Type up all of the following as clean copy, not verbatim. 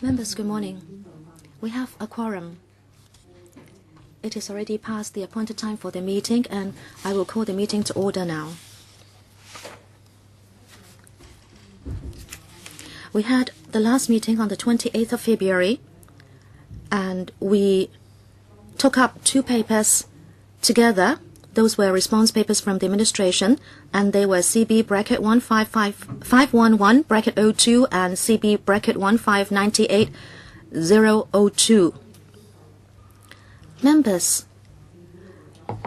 Members, good morning. We have a quorum. It is already past the appointed time for the meeting, and I will call the meeting to order now. We had the last meeting on the 28th of February, and we took up two papers together. Those were response papers from the administration, and they were CB bracket 155511 bracket 02 and CB bracket 1598002. Members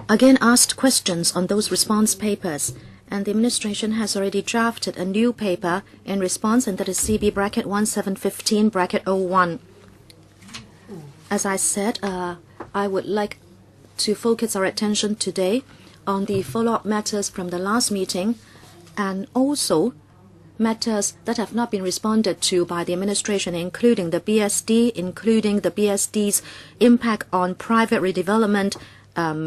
again asked questions on those response papers, and the administration has already drafted a new paper in response, and that is CB bracket 1715 bracket 01. As I said, I would like to focus our attention today on the follow-up matters from the last meeting, and also matters that have not been responded to by the administration, including the BSD's impact on private redevelopment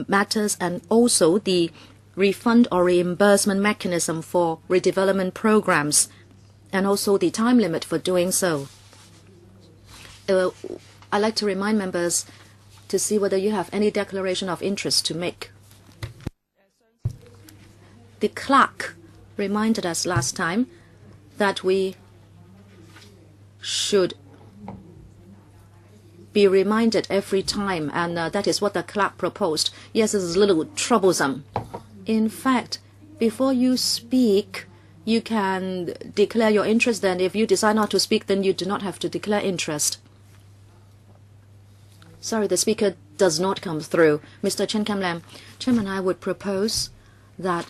matters, and also the refund or reimbursement mechanism for redevelopment programs, and also the time limit for doing so. I'd like to remind members to see whether you have any declaration of interest to make. The clerk reminded us last time that we should be reminded every time, and that is what the clerk proposed. Yes, it is a little troublesome. In fact, before you speak, you can declare your interest. Then if you decide not to speak, then you do not have to declare interest. Sorry, the speaker does not come through. Mr. Chen Kam-lam, Chairman, I would propose that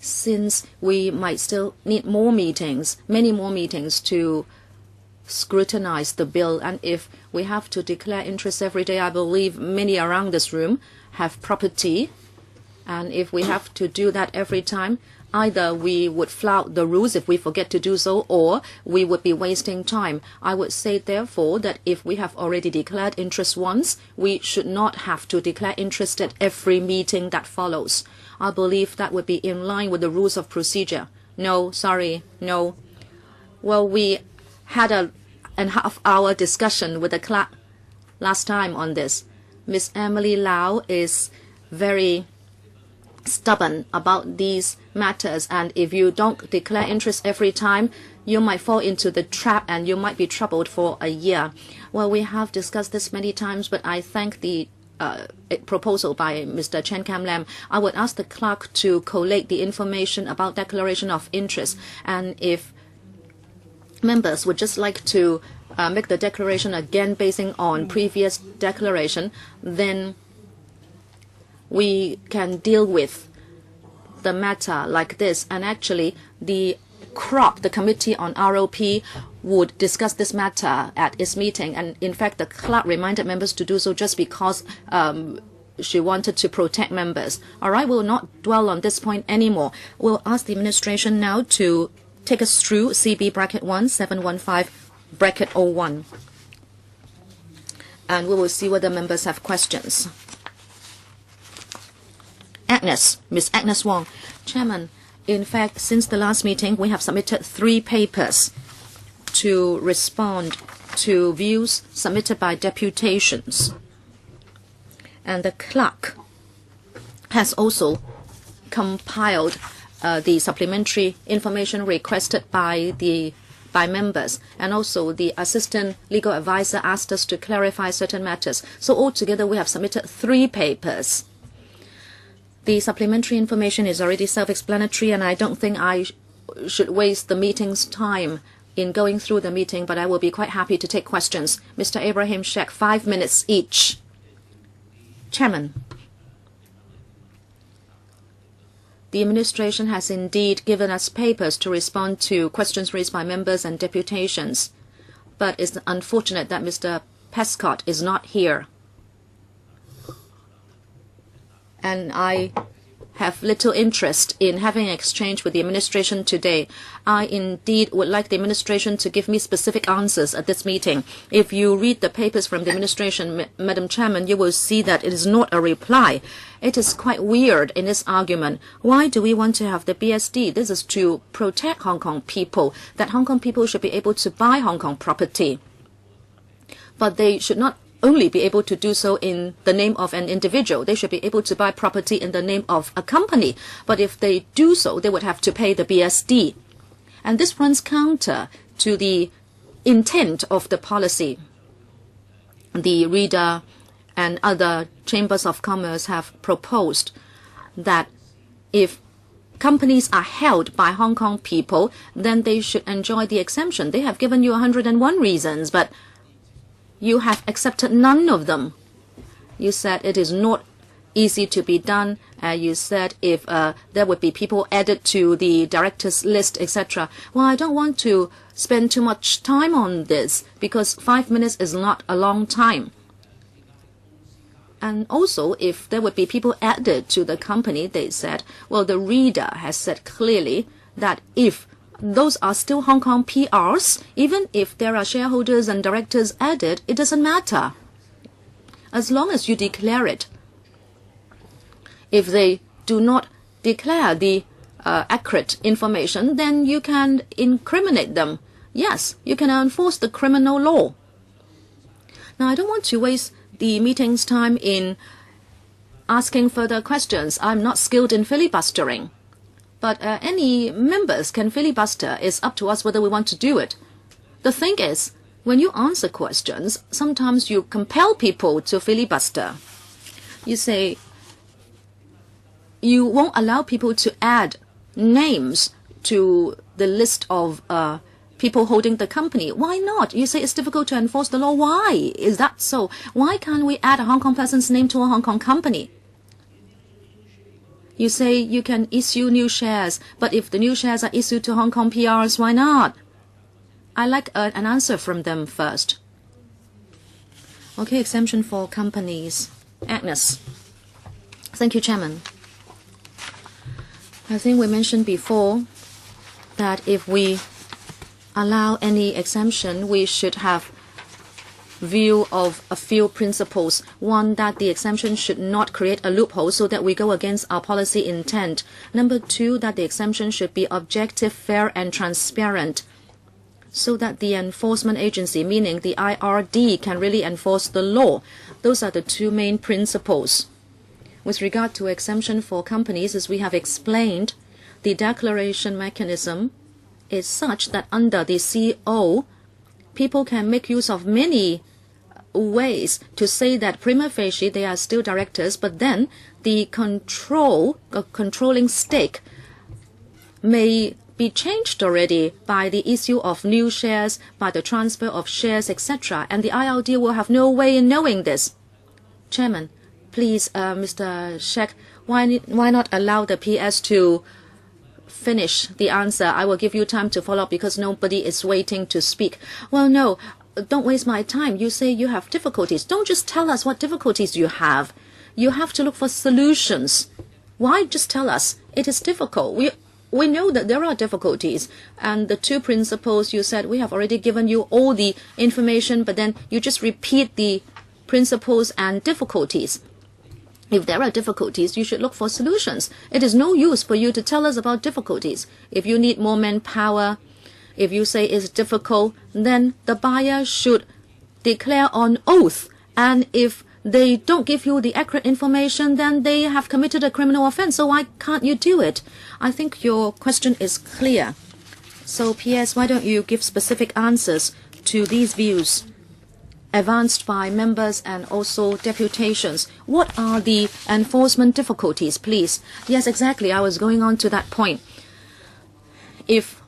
since we might still need more meetings, many more meetings to scrutinize the bill, and if we have to declare interest every day, I believe many around this room have property, and if we have to do that every time, either we would flout the rules if we forget to do so, or we would be wasting time. I would say, therefore, that if we have already declared interest once, we should not have to declare interest at every meeting that follows. I believe that would be in line with the rules of procedure. No, sorry, no. Well, we had a half-hour discussion with the clerk last time on this. Miss Emily Lau is very stubborn about these matters, and if you don't declare interest every time, you might fall into the trap and you might be troubled for a year. Well, we have discussed this many times, but I thank the proposal by Mr. Chen Kam-lam. I would ask the clerk to collate the information about declaration of interest, and if members would just like to make the declaration again basing on previous declaration, then we can deal with the matter like this. And actually, the committee on ROP would discuss this matter at its meeting. And in fact, the clerk reminded members to do so just because she wanted to protect members. All right, we'll not dwell on this point anymore. We'll ask the administration now to take us through CB bracket 1715 bracket 01. And we will see whether members have questions. Miss Agnes Wong. Chairman, in fact, since the last meeting, we have submitted 3 papers to respond to views submitted by deputations. And the clerk has also compiled the supplementary information requested by members, and also the assistant legal advisor asked us to clarify certain matters. So altogether, we have submitted 3 papers. The supplementary information is already self-explanatory, and I don't think I should waste the meeting's time in going through the meeting, but I will be quite happy to take questions. Mr. Abraham Sheikh, 5 minutes each. Chairman, the administration has indeed given us papers to respond to questions raised by members and deputations, but it's unfortunate that Mr. Pescott is not here. And I have little interest in having an exchange with the administration today. I indeed would like the administration to give me specific answers at this meeting. If you read the papers from the administration, Madam Chairman, you will see that it is not a reply. It is quite weird in this argument. Why do we want to have the BSD? This is to protect Hong Kong people, that Hong Kong people should be able to buy Hong Kong property. But they should not only be able to do so in the name of an individual. They should be able to buy property in the name of a company. But if they do so, they would have to pay the BSD. And this runs counter to the intent of the policy. The reader and other chambers of commerce have proposed that if companies are held by Hong Kong people, then they should enjoy the exemption. They have given you 101 reasons, but you have accepted none of them. You said it is not easy to be done. You said if there would be people added to the directors list, etc. Well, I don't want to spend too much time on this because 5 minutes is not a long time. And also, if there would be people added to the company, they said, well, the reader has said clearly that if those are still Hong Kong PRs, even if there are shareholders and directors added, it doesn't matter. As long as you declare it. If they do not declare the accurate information, then you can incriminate them. Yes, you can enforce the criminal law. Now, I don't want to waste the meeting's time in asking further questions. I'm not skilled in filibustering. But any members can filibuster. It's up to us whether we want to do it. The thing is, when you answer questions, sometimes you compel people to filibuster. You say you won't allow people to add names to the list of people holding the company. Why not? You say it's difficult to enforce the law. Why is that so? Why can't we add a Hong Kong person's name to a Hong Kong company? You say you can issue new shares, but if the new shares are issued to Hong Kong PRs, why not? I like an answer from them first. Okay, exemption for companies. Agnes. Thank you, Chairman. I think we mentioned before that if we allow any exemption, we should have view of a few principles. One, that the exemption should not create a loophole so that we go against our policy intent. Number two, that the exemption should be objective, fair, and transparent so that the enforcement agency, meaning the IRD, can really enforce the law. Those are the two main principles. With regard to exemption for companies, as we have explained, the declaration mechanism is such that under the CO, people can make use of many ways to say that prima facie they are still directors, but then the controlling stake may be changed already by the issue of new shares, by the transfer of shares, etc. And the IRD will have no way in knowing this. Chairman, please, Mr. Sheikh, why not allow the PS to finish the answer? I will give you time to follow up because nobody is waiting to speak. Well, no, don't waste my time. You say you have difficulties. Don't just tell us what difficulties you have. You have to look for solutions. Why just tell us it is difficult? We know that there are difficulties. And the two principles you said, we have already given you all the information, but then you just repeat the principles and difficulties. If there are difficulties, you should look for solutions. It is no use for you to tell us about difficulties. If you need more manpower, if you say it's difficult, then the buyer should declare on oath. And if they don't give you the accurate information, then they have committed a criminal offense. So why can't you do it? I think your question is clear. So, PS, why don't you give specific answers to these views advanced by members and also deputations? What are the enforcement difficulties, please? Yes, exactly. I was going on to that point. If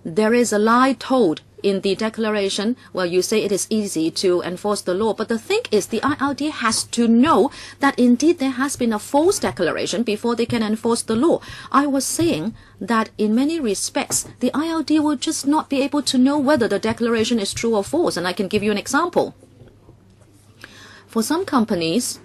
there is a lie told in the declaration, well, you say it is easy to enforce the law. But the thing is, the IRD has to know that indeed there has been a false declaration before they can enforce the law. I was saying that in many respects, the IRD will just not be able to know whether the declaration is true or false. And I can give you an example. For some companies,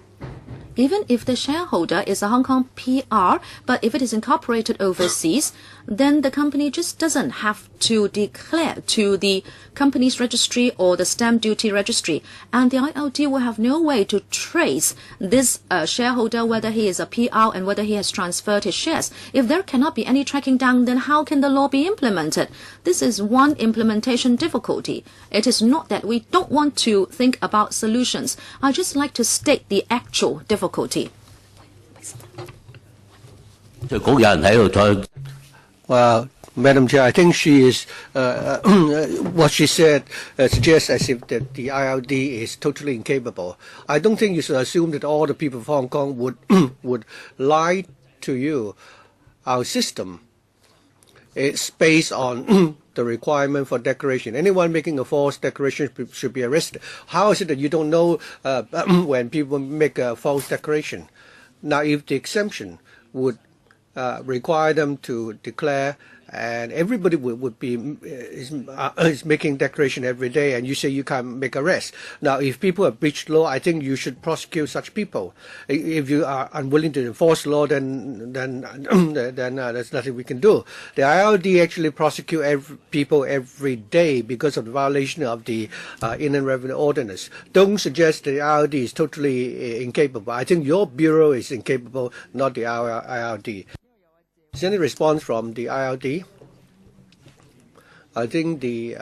Even if the shareholder is a Hong Kong PR, but if it is incorporated overseas, then the company just doesn't have to declare to the company's registry or the stamp duty registry. And the ILD will have no way to trace this shareholder, whether he is a PR and whether he has transferred his shares. If there cannot be any tracking down, then how can the law be implemented? This is one implementation difficulty. It is not that we don't want to think about solutions. I just like to state the actual difficulty. Well, Madam Chair, I think she is what she said suggests as if that the ILD is totally incapable. I don't think you should assume that all the people of Hong Kong would would lie to you. Our system is based on the requirement for declaration. Anyone making a false declaration should be arrested. How is it that you don't know when people make a false declaration? Now, if the exemption would require them to declare, and everybody would be is making declaration every day, and you say you can't make arrests. Now, if people have breached law, I think you should prosecute such people. If you are unwilling to enforce law, then there's nothing we can do. The ILD actually prosecute people every day because of the violation of the Inland Revenue Ordinance. Don't suggest the ILD is totally incapable. I think your bureau is incapable, not the ILD. Is there any response from the ILD? I think the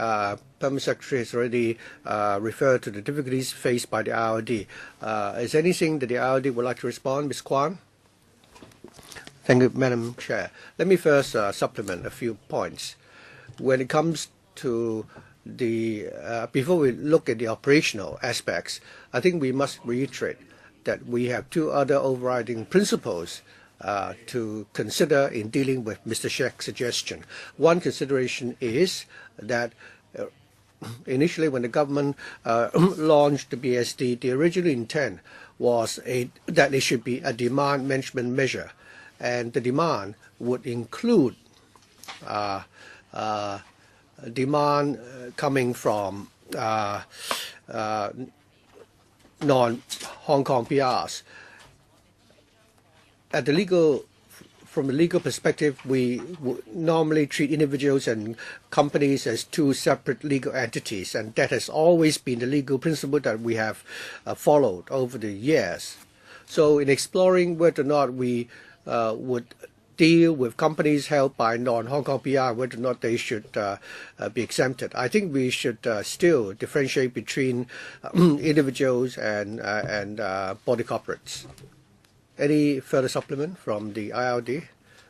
Permanent Secretary has already referred to the difficulties faced by the ILD. Is there anything that the ILD would like to respond? Ms. Kwan? Thank you, Madam Chair. Let me first supplement a few points. When it comes to the, before we look at the operational aspects, I think we must reiterate that we have two other overriding principles to consider in dealing with Mr. Sheik's suggestion. One consideration is that initially when the government launched the BSD, the original intent was that it should be a demand management measure, and the demand would include demand coming from non-Hong Kong PRs. From the legal perspective, we normally treat individuals and companies as two separate legal entities, and that has always been the legal principle that we have followed over the years. So in exploring whether or not we would deal with companies held by non-Hong Kong PR, whether or not they should be exempted, I think we should still differentiate between individuals and body corporates. Any further supplement from the ILD?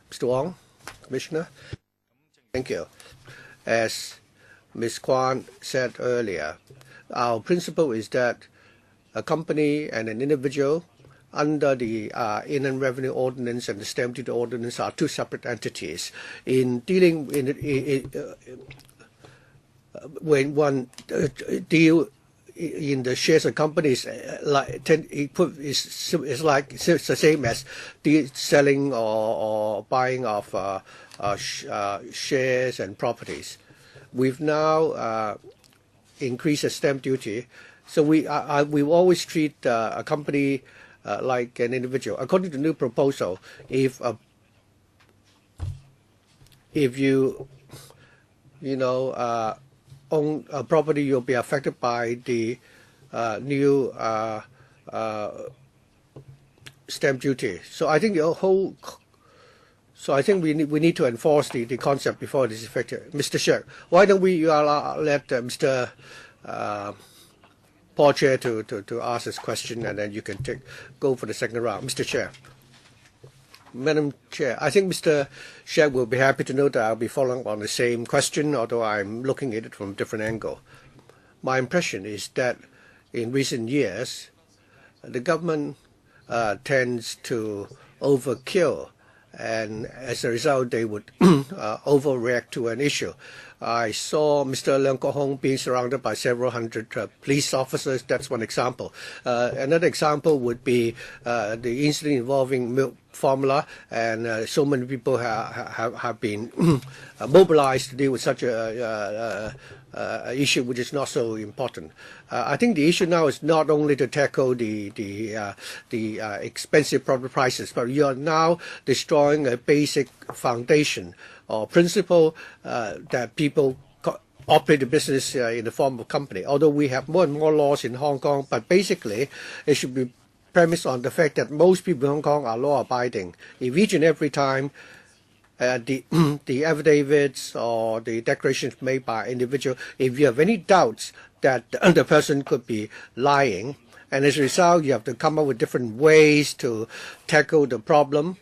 Mr. Wong, Commissioner? Thank you. As Ms. Kwan said earlier, our principle is that a company and an individual under the Inland Revenue Ordinance and the Stamp Duty Ordinance are two separate entities. In dealing when one deal in the shares of companies, it's the same as the selling or buying of shares and properties. We've now increased the stamp duty, so we always treat a company like an individual. According to the new proposal, if you own a property, you'll be affected by the new stamp duty. So I think we need to enforce the concept before it is effective. Mr. Sheikh, why don't we let Mr. Paul Chair to ask this question, and then you can go for the second round. Mr. Chair. Madam Chair, I think Mr. Sheikh will be happy to know that I'll be following on the same question, although I'm looking at it from a different angle. My impression is that in recent years, the government tends to overkill, and as a result, they would overreact to an issue. I saw Mr. Leung Kok Hong being surrounded by several hundred police officers. That's one example. Another example would be the incident involving milk formula, and so many people have been mobilized to deal with such a issue which is not so important. I think the issue now is not only to tackle the expensive property prices, but you are now destroying a basic foundation or principle that people operate a business in the form of company. Although we have more and more laws in Hong Kong, but basically it should be premised on the fact that most people in Hong Kong are law-abiding. If each and every time the affidavits or the declarations made by individual, if you have any doubts that the person could be lying, and as a result you have to come up with different ways to tackle the problem,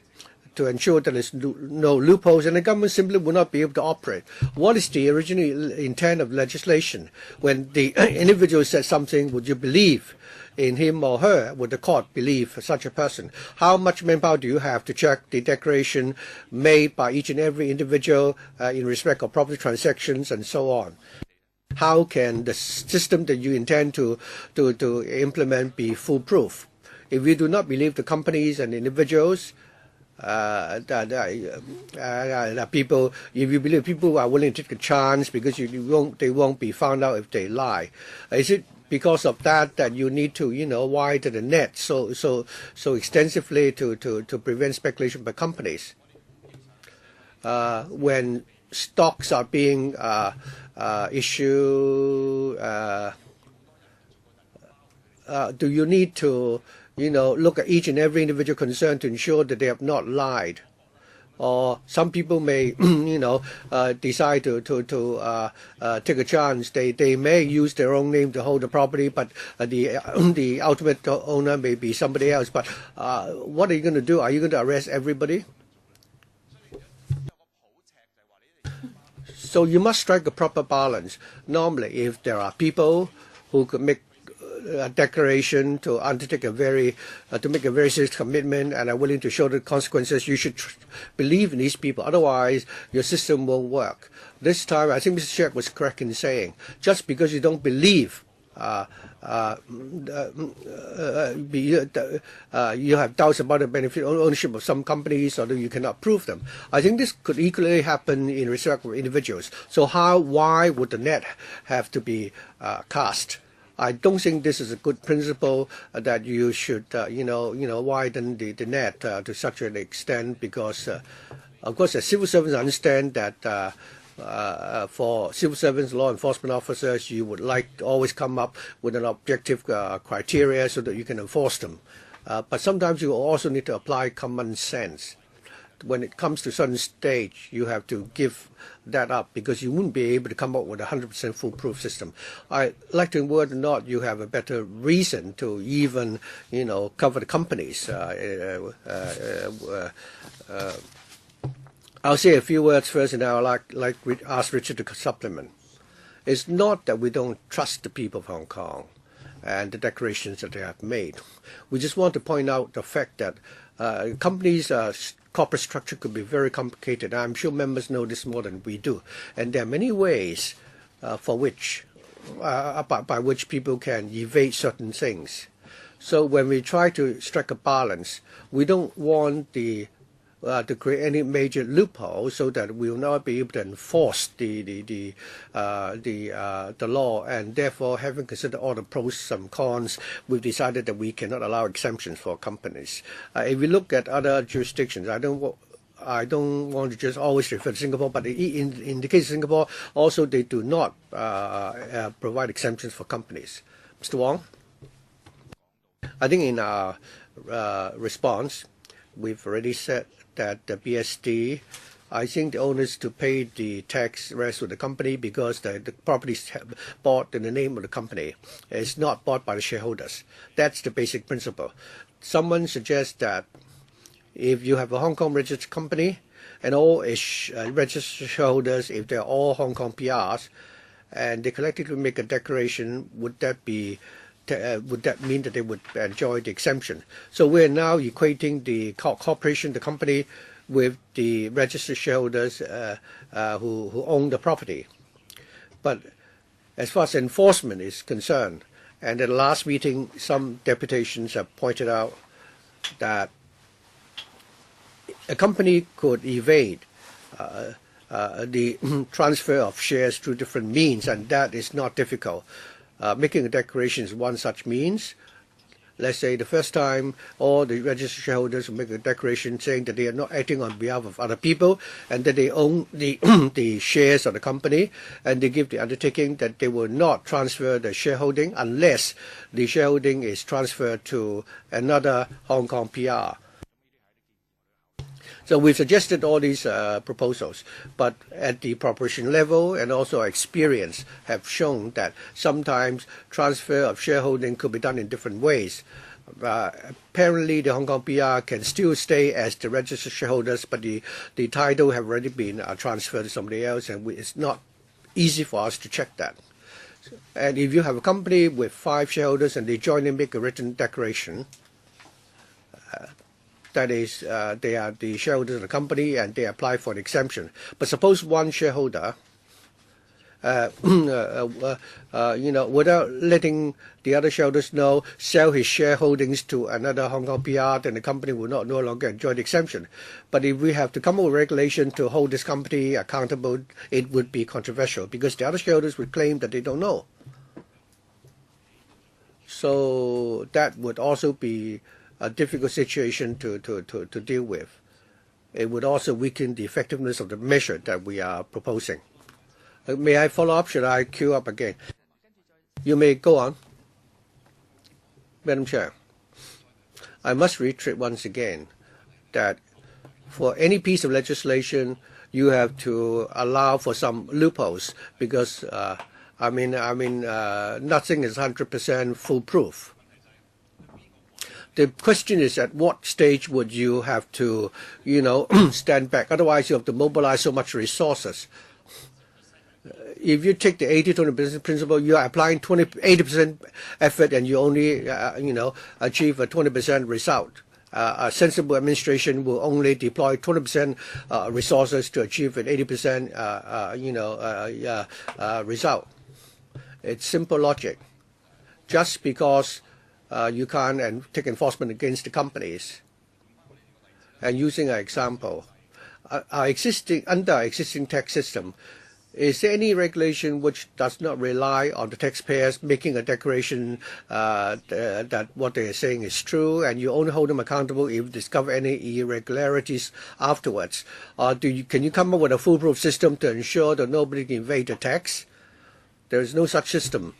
to ensure that there's no loopholes, and the government simply will not be able to operate. What is the original intent of legislation? When the individual says something, would you believe in him or her? Would the court believe such a person? How much manpower do you have to check the declaration made by each and every individual in respect of property transactions and so on? How can the system that you intend to implement be foolproof? If you do not believe the companies and individuals, people, if you believe people are willing to take a chance because they won't be found out if they lie, is it because of that you need to widen the net so extensively to prevent speculation by companies? When stocks are being issued, do you need to look at each and every individual concerned to ensure that they have not lied? Or some people may, decide to take a chance. They may use their own name to hold the property, but the ultimate owner may be somebody else. But what are you going to do? Are you going to arrest everybody? So you must strike a proper balance. Normally, if there are people who could make a declaration to undertake to make a very serious commitment and are willing to show the consequences, you should believe in these people. Otherwise, your system won't work. This time, I think Mr. Sheck was correct in saying, just because you don't believe you have doubts about the benefit ownership of some companies, although you cannot prove them. I think this could equally happen in respect of individuals. So why would the net have to be cast? I don't think this is a good principle that you should, widen the net to such an extent, because, of course, as civil servants understand that for civil servants, law enforcement officers, you would like to always come up with an objective criteria so that you can enforce them. But sometimes you also need to apply common sense. When it comes to a certain stage, you have to give that up because you wouldn't be able to come up with a 100% foolproof system. I like to word or not, you have a better reason to even, cover the companies. I'll say a few words first, and I'll like ask Richard to supplement. It's not that we don't trust the people of Hong Kong and the declarations that they have made. We just want to point out the fact that companies' corporate structure could be very complicated. I'm sure members know this more than we do. And there are many ways by which people can evade certain things. So when we try to strike a balance, we don't want to create any major loophole so that we will not be able to enforce the law, and therefore, having considered all the pros and cons, we've decided that we cannot allow exemptions for companies. If we look at other jurisdictions, I don't want to just always refer to Singapore, but in the case of Singapore, also they do not provide exemptions for companies. Mr. Wong, I think in our response, we've already said that the BSD, I think the owners to pay the tax rest with the company because the property is bought in the name of the company. It's not bought by the shareholders. That's the basic principle. Someone suggests that if you have a Hong Kong registered company and all its registered shareholders, if they're all Hong Kong PRs, and they collectively make a declaration, would that mean that they would enjoy the exemption? So we're now equating the corporation, the company, with the registered shareholders who own the property. But as far as enforcement is concerned, and at the last meeting, some deputations have pointed out that a company could evade the transfer of shares through different means, and that is not difficult. Making a declaration is one such means. Let's say the first time all the registered shareholders will make a declaration saying that they are not acting on behalf of other people and that they own the, the shares of the company, and they give the undertaking that they will not transfer the shareholding unless the shareholding is transferred to another Hong Kong PR. So we've suggested all these proposals, but at the proportion level and also experience have shown that sometimes transfer of shareholding could be done in different ways. Apparently, the Hong Kong PR can still stay as the registered shareholders, but the title have already been transferred to somebody else, and it's not easy for us to check that. And if you have a company with 5 shareholders and they jointly make a written declaration, that is, they are the shareholders of the company and they apply for an exemption. But suppose one shareholder, without letting the other shareholders know, sell his shareholdings to another Hong Kong PR, then the company will no longer enjoy the exemption. But if we have to come up with regulation to hold this company accountable, it would be controversial because the other shareholders would claim that they don't know. So that would also be a difficult situation to deal with. It would also weaken the effectiveness of the measure that we are proposing. May I follow up? Should I queue up again? You may go on. Madam Chair, I must reiterate once again that for any piece of legislation, you have to allow for some loopholes because, nothing is 100% foolproof. The question is, at what stage would you have to, stand back? Otherwise, you have to mobilize so much resources. If you take the 80-20 principle, you are applying 80% effort and you only, achieve a 20% result. A sensible administration will only deploy 20% resources to achieve an 80% result. It's simple logic. Just because you can't take enforcement against the companies. And using an example, under our existing tax system, is there any regulation which does not rely on the taxpayers making a declaration that what they are saying is true, and you only hold them accountable if you discover any irregularities afterwards? Or can you come up with a foolproof system to ensure that nobody can evade the tax? There is no such system.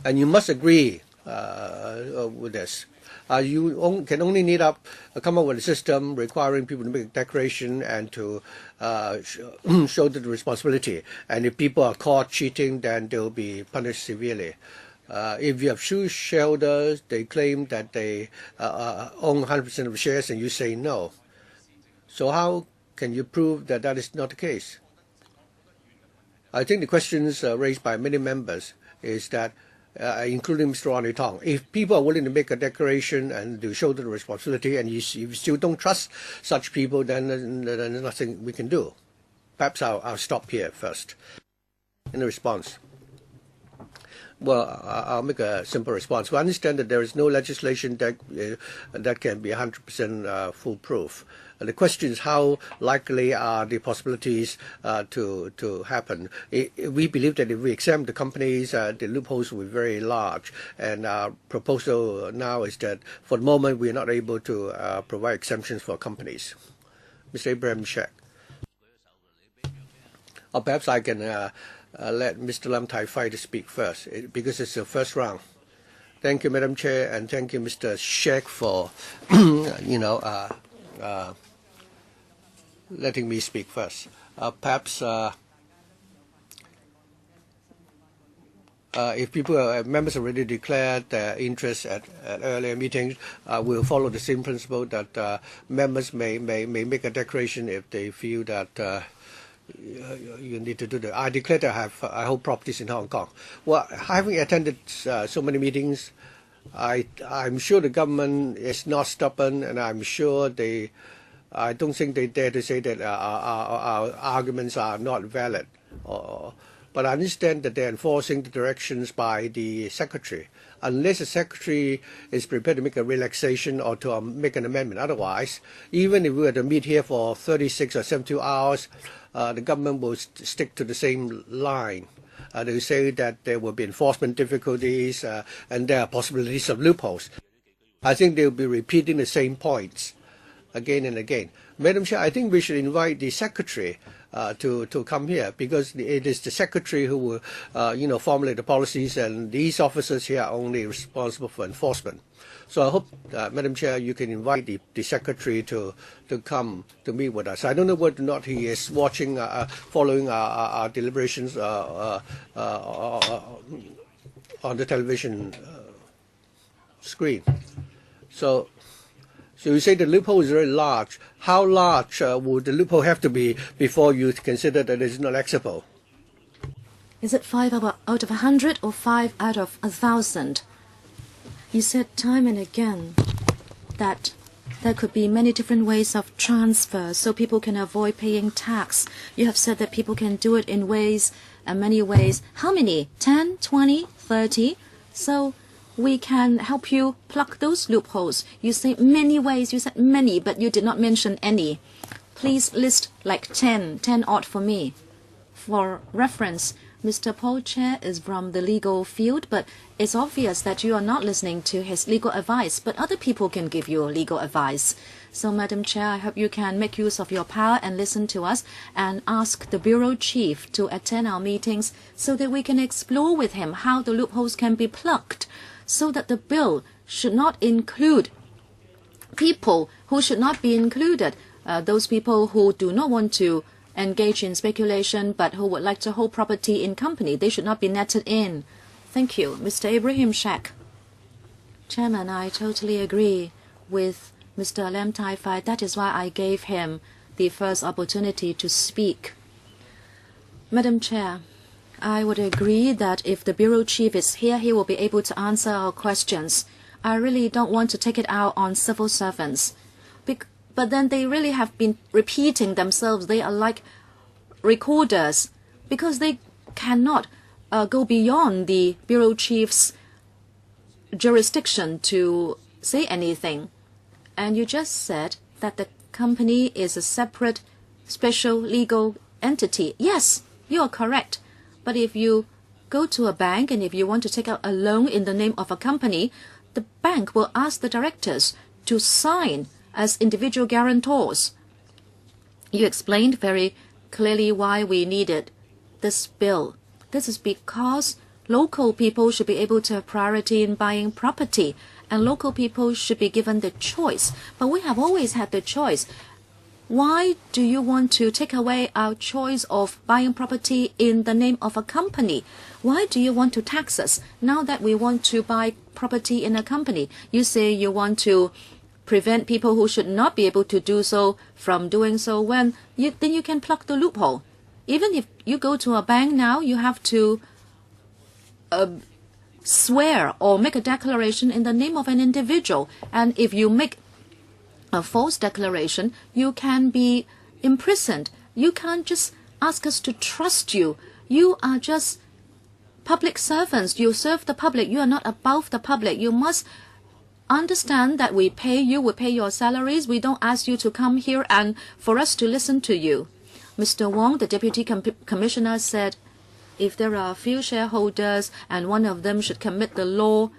And you must agree with this. You can only come up with a system requiring people to make a declaration and to show the responsibility. And if people are caught cheating, then they will be punished severely. If you have two shareholders, they claim that they own 100% of the shares, and you say no. So how can you prove that that is not the case? I think the questions raised by many members is that, including Mr. Ronnie Tong, if people are willing to make a declaration and to show the responsibility, and you still don't trust such people, then there's nothing we can do. Perhaps I'll stop here first in the response. Well, I'll make a simple response. We understand that there is no legislation that can be 100% foolproof. The question is, how likely are the possibilities to happen? We believe that if we exempt the companies, the loopholes will be very large. And our proposal now is that for the moment we are not able to provide exemptions for companies. Mr. Abraham Sheck. Or perhaps I can let Mr. Lam Tai Fai to speak first, because it's the first round. Thank you, Madam Chair, and thank you, Mr. Sheck, for letting me speak first. Perhaps if members already declared their interest at earlier meetings, we'll follow the same principle that members may make a declaration if they feel that you need to do that. I declare that I hold properties in Hong Kong. Well, having attended so many meetings, I'm sure the government is not stubborn, and I'm sure I don't think they dare to say that our arguments are not valid. but I understand that they're enforcing the directions by the secretary. Unless the secretary is prepared to make a relaxation or to make an amendment. Otherwise, even if we were to meet here for 36 or 72 hours, the government will stick to the same line. They say that there will be enforcement difficulties and there are possibilities of loopholes. I think they'll be repeating the same points again and again. Madam Chair, I think we should invite the secretary to come here, because it is the secretary who will, formulate the policies, and these officers here are only responsible for enforcement. So I hope, Madam Chair, you can invite the secretary to come to meet with us. I don't know whether or not he is watching, following our deliberations on the television screen. So you say the loophole is very large. How large would the loophole have to be before you consider that it's not acceptable? Is it 5 out of 100 or 5 out of 1,000? You said time and again that there could be many different ways of transfer so people can avoid paying tax. You have said that people can do it in ways, many ways. How many? 10, 20, 30? So we can help you plug those loopholes. You say many ways, you said many, but you did not mention any. Please list like 10 odd for me. For reference, Mr. Paul Chair is from the legal field, but it's obvious that you are not listening to his legal advice, but other people can give you legal advice. So, Madam Chair, I hope you can make use of your power and listen to us and ask the Bureau Chief to attend our meetings so that we can explore with him how the loopholes can be plugged, so that the bill should not include people who should not be included, those people who do not want to engage in speculation but who would like to hold property in company. They should not be netted in. Thank you. Mr. Ibrahim Shek. Chairman, I totally agree with Mr. Lam Tai Fai. That is why I gave him the first opportunity to speak. Madam Chair, I would agree that if the Bureau Chief is here, he will be able to answer our questions. I really don't want to take it out on civil servants. But then they really have been repeating themselves. They are like recorders because they cannot go beyond the Bureau Chief's jurisdiction to say anything. And you just said that the company is a separate special legal entity. Yes, you are correct. But if you go to a bank and if you want to take out a loan in the name of a company, the bank will ask the directors to sign as individual guarantors. You explained very clearly why we needed this bill. This is because local people should be able to have priority in buying property, and local people should be given the choice. But we have always had the choice. Why do you want to take away our choice of buying property in the name of a company? Why do you want to tax us now that we want to buy property in a company? You say you want to prevent people who should not be able to do so from doing so. Then you can plug the loophole. Even if you go to a bank now, you have to swear or make a declaration in the name of an individual. And if you make a false declaration, you can be imprisoned. You can't just ask us to trust you. You are just public servants. You serve the public. You are not above the public. You must understand that we pay you, we pay your salaries. We don't ask you to come here and for us to listen to you. Mr. Wong, the Deputy Commissioner, said if there are a few shareholders and one of them should commit the law,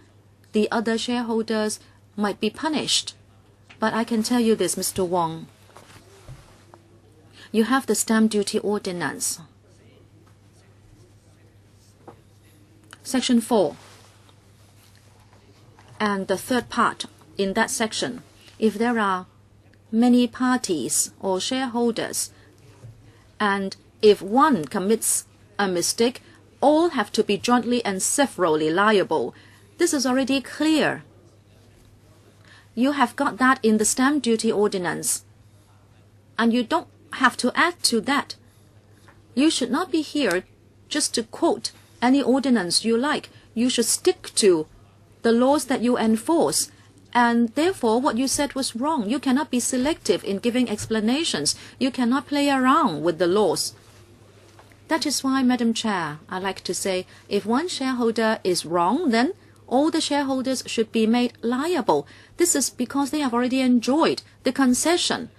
the other shareholders might be punished. But I can tell you this, Mr. Wong. You have the stamp duty ordinance. Section 4. And the third part in that section. If there are many parties or shareholders, and if one commits a mistake, all have to be jointly and severally liable. This is already clear. You have got that in the stamp duty ordinance. And you don't have to add to that. You should not be here just to quote any ordinance you like. You should stick to the laws that you enforce. And therefore, what you said was wrong. You cannot be selective in giving explanations. You cannot play around with the laws. That is why, Madam Chair, I like to say, if one shareholder is wrong, then all the shareholders should be made liable. This is because they have already enjoyed the concession.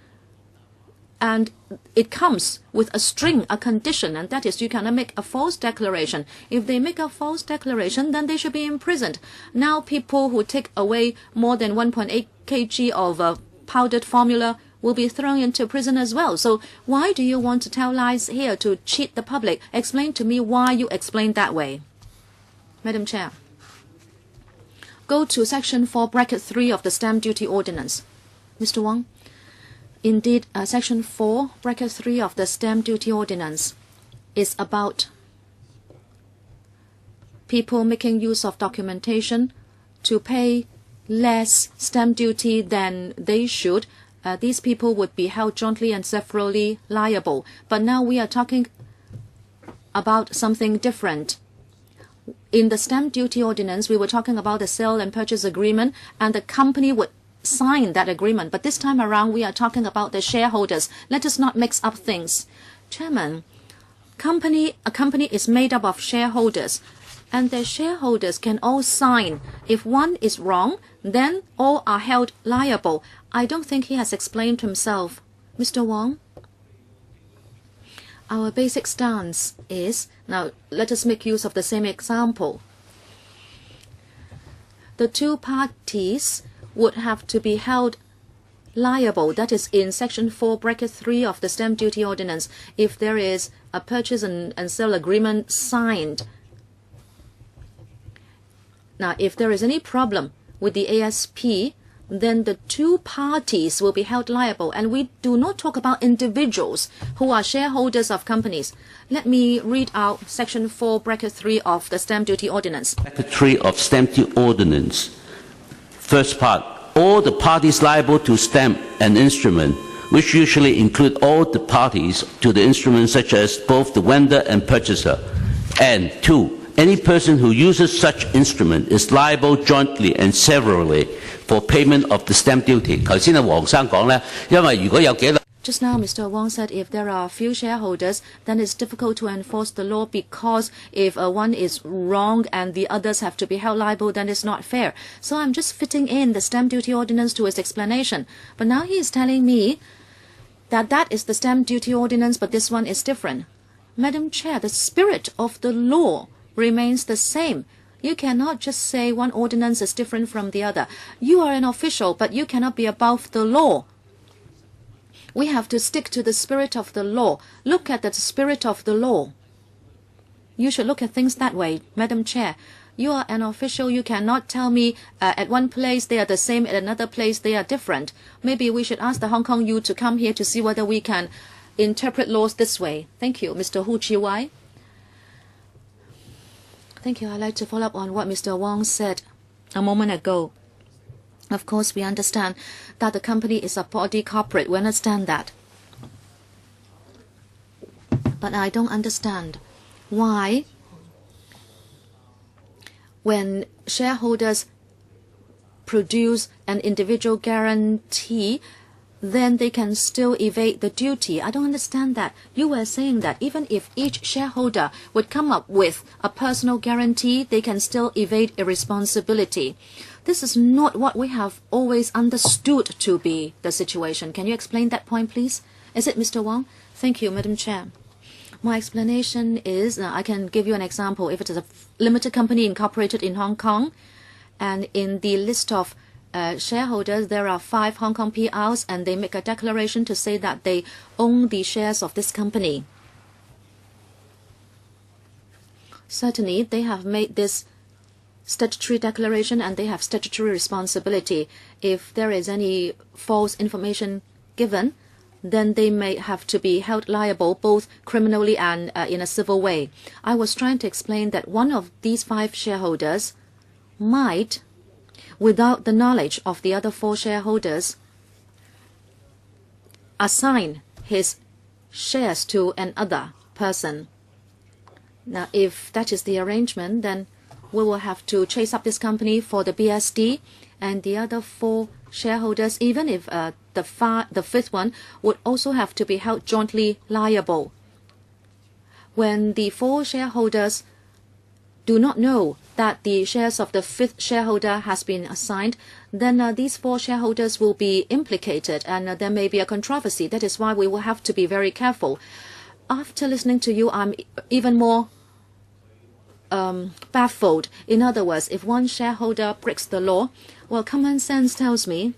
And it comes with a string, a condition, and that is you cannot make a false declaration. If they make a false declaration, then they should be imprisoned. Now people who take away more than 1.8 kg of powdered formula will be thrown into prison as well. So why do you want to tell lies here to cheat the public? Explain to me why you explain that way. Madam Chair. Go to section 4, bracket 3 of the Stamp Duty Ordinance. Mr. Wong. Indeed, section 4, bracket 3 of the Stamp Duty Ordinance is about people making use of documentation to pay less stamp duty than they should. These people would be held jointly and severally liable. But now we are talking about something different. In the Stamp Duty Ordinance, we were talking about the sale and purchase agreement, and the company would sign that agreement. But this time around, we are talking about the shareholders. Let us not mix up things. Chairman, a company is made up of shareholders, and the shareholders can all sign. If one is wrong, then all are held liable. I don't think he has explained himself. Mr. Wong? Our basic stance is, now let us make use of the same example. The two parties would have to be held liable. That is in section 4, bracket 3 of the Stamp Duty Ordinance. If there is a purchase and sale agreement signed. Now, if there is any problem with the ASP, then the two parties will be held liable. And we do not talk about individuals who are shareholders of companies. Let me read out section 4, bracket 3 of the Stamp Duty Ordinance. Bracket 3 of Stamp Duty Ordinance. First part, all the parties liable to stamp an instrument, which usually include all the parties to the instrument, such as both the vendor and purchaser. And 2, any person who uses such instrument is liable jointly and severally for payment of the stamp duty. 頭先黃生講咧，因為如果有幾 Just now, Mr. Wong said if there are few shareholders, then it's difficult to enforce the law because if one is wrong and the others have to be held liable, then it's not fair. So I'm just fitting in the Stamp Duty Ordinance to his explanation. But now he is telling me that that is the Stamp Duty Ordinance, but this one is different. Madam Chair, the spirit of the law remains the same. You cannot just say one ordinance is different from the other. You are an official, but you cannot be above the law. We have to stick to the spirit of the law. Look at the spirit of the law. You should look at things that way, Madam Chair. You are an official. You cannot tell me at one place they are the same, at another place they are different. Maybe we should ask the Hong Kong U to come here to see whether we can interpret laws this way. Thank you. Mr. Hu Chi-wai. Thank you. I'd like to follow up on what Mr. Wong said a moment ago. Of course, we understand that the company is a body corporate. We understand that. But I don't understand why when shareholders produce an individual guarantee, then they can still evade the duty. I don't understand that. You were saying that even if each shareholder would come up with a personal guarantee, they can still evade a responsibility. This is not what we have always understood to be the situation. Can you explain that point, please? Is it Mr. Wong? Thank you, Madam Chair. My explanation is, I can give you an example. If it is a limited company incorporated in Hong Kong, and in the list of shareholders, there are 5 Hong Kong PRs, and they make a declaration to say that they own the shares of this company. Certainly, they have made this statutory declaration and they have statutory responsibility. If there is any false information given, then they may have to be held liable both criminally and in a civil way. I was trying to explain that one of these 5 shareholders might, without the knowledge of the other 4 shareholders, assign his shares to another person. Now, if that is the arrangement, then we will have to chase up this company for the BSD, and the other 4 shareholders, even if the 5th one, would also have to be held jointly liable. when the 4 shareholders do not know that the shares of the 5th shareholder has been assigned, then these 4 shareholders will be implicated and there may be a controversy. That is why we will have to be very careful. After listening to you, I'm even more baffled. In other words, if one shareholder breaks the law, well, common sense tells me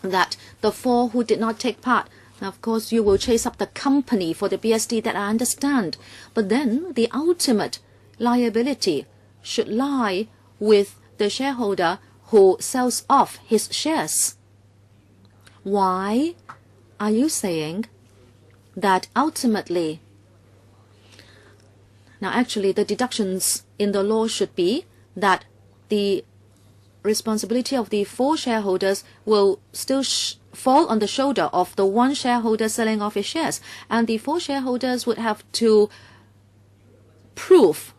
that the 4 who did not take part, now, of course, you will chase up the company for the BSD, that I understand. But then the ultimate liability should lie with the shareholder who sells off his shares. Why are you saying that ultimately? Now, actually, the deductions in the law should be that the responsibility of the 4 shareholders will still fall on the shoulder of the 1 shareholder selling off his shares, and the 4 shareholders would have to prove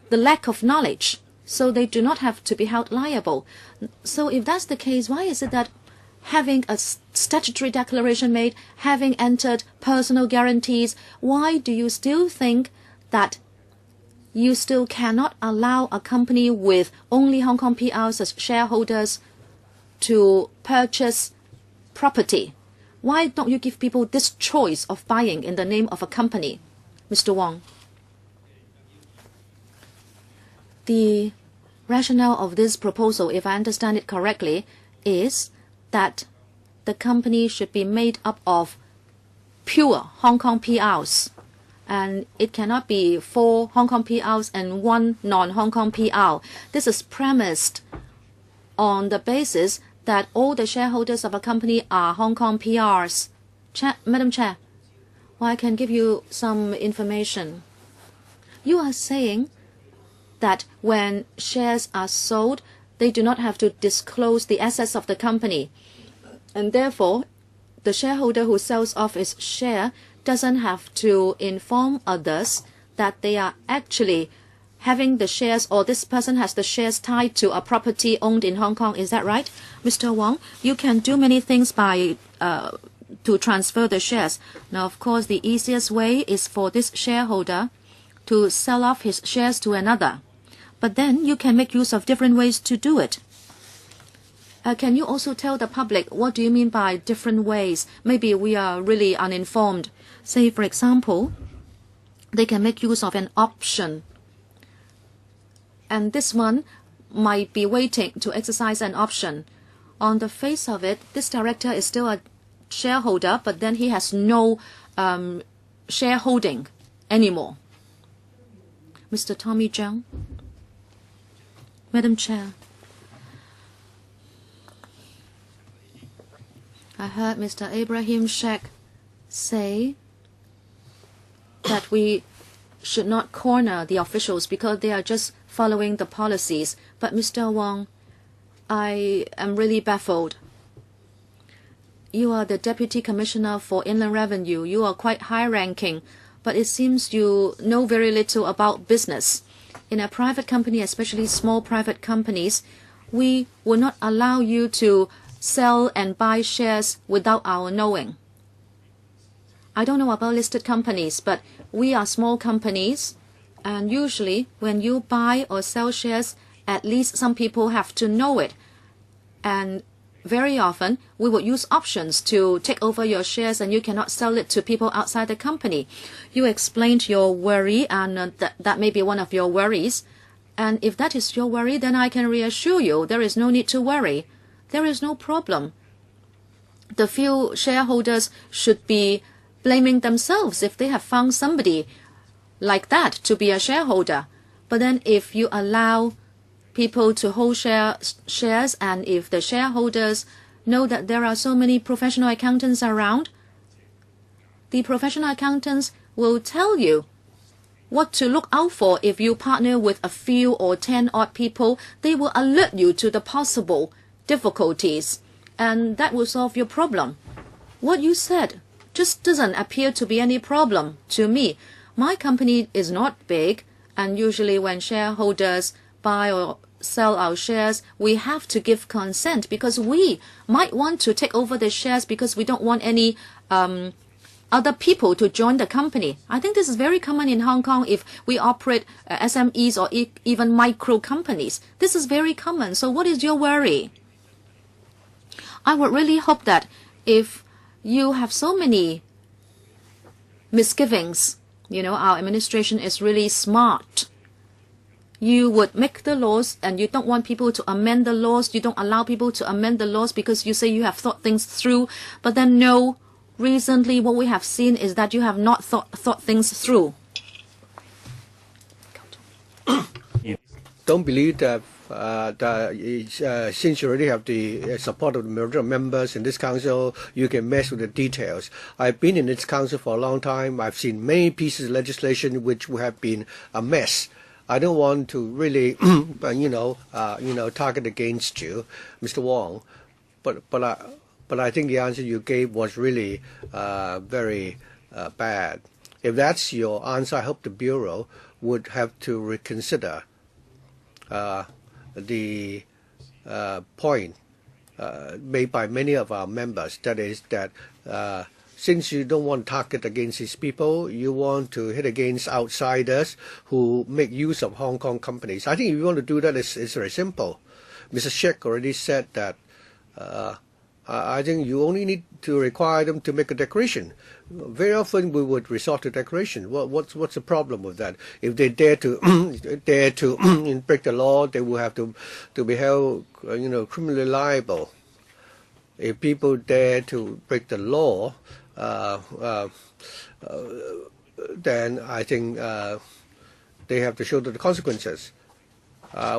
the lack of knowledge, so they do not have to be held liable. So if that's the case, why is it that having a statutory declaration made, having entered personal guarantees, why do you still think that you still cannot allow a company with only Hong Kong PRs as shareholders to purchase property? Why don't you give people this choice of buying in the name of a company? Mr. Wong. The rationale of this proposal, if I understand it correctly, is that the company should be made up of pure Hong Kong PRs. And it cannot be 4 Hong Kong PRs and 1 non-Hong Kong PR. This is premised on the basis that all the shareholders of a company are Hong Kong PRs. Madam Chair, well, I can give you some information. You are saying that when shares are sold, they do not have to disclose the assets of the company. And therefore, the shareholder who sells off his share doesn't have to inform others that they are actually having the shares, or this person has the shares tied to a property owned in Hong Kong. Is that right? Mr. Wong, you can do many things by to transfer the shares. Now, of course, the easiest way is for this shareholder to sell off his shares to another. But then you can make use of different ways to do it. Can you also tell the public what do you mean by different ways? Maybe we are really uninformed. Say, for example, they can make use of an option. And this one might be waiting to exercise an option. On the face of it, this director is still a shareholder, but then he has no shareholding anymore. Mr. Tommy Zhang. Madam Chair. I heard Mr. Ibrahim Sheikh say that we should not corner the officials because they are just following the policies. But Mr. Wong, I am really baffled. You are the Deputy Commissioner for Inland Revenue. You are quite high-ranking, but it seems you know very little about business. In a private company, especially small private companies, we will not allow you to sell and buy shares without our knowing. I don't know about listed companies, but we are small companies, and usually when you buy or sell shares, at least some people have to know it. And very often, we would use options to take over your shares, and you cannot sell it to people outside the company. You explained your worry, and that may be one of your worries. And if that is your worry, then I can reassure you there is no need to worry. There is no problem. The few shareholders should be blaming themselves if they have found somebody like that to be a shareholder. But then if you allow people to hold shares, and if the shareholders know that there are so many professional accountants around, the professional accountants will tell you what to look out for. If you partner with a few or 10 odd people, they will alert you to the possible difficulties, and that will solve your problem. What you said just doesn't appear to be any problem to me. My company is not big, and usually when shareholders buy or sell our shares, we have to give consent because we might want to take over the shares because we don't want any other people to join the company. I think this is very common in Hong Kong if we operate SMEs or even micro companies. This is very common. So what is your worry? I would really hope that if you have so many misgivings, our administration is really smart. You would make the laws and you don't want people to amend the laws. You don't allow people to amend the laws because you say you have thought things through. But then no, recently what we have seen is that you have not thought things through. Don't believe that since you already have the support of the majority of members in this council, you can mess with the details. I've been in this council for a long time. I've seen many pieces of legislation which have been a mess. I don't want to really, target against you, Mr. Wong, but I think the answer you gave was really very bad. If that's your answer, I hope the Bureau would have to reconsider the point made by many of our members. That is that since you don't want to target against these people, you want to hit against outsiders who make use of Hong Kong companies. I think if you want to do that, it's very simple. Mr. Sheikh already said that I think you only need to require them to make a declaration. Very often we would resort to declaration. What's the problem with that? If they dare to break the law, they will have to be held criminally liable. If people dare to break the law, then I think they have to show the consequences.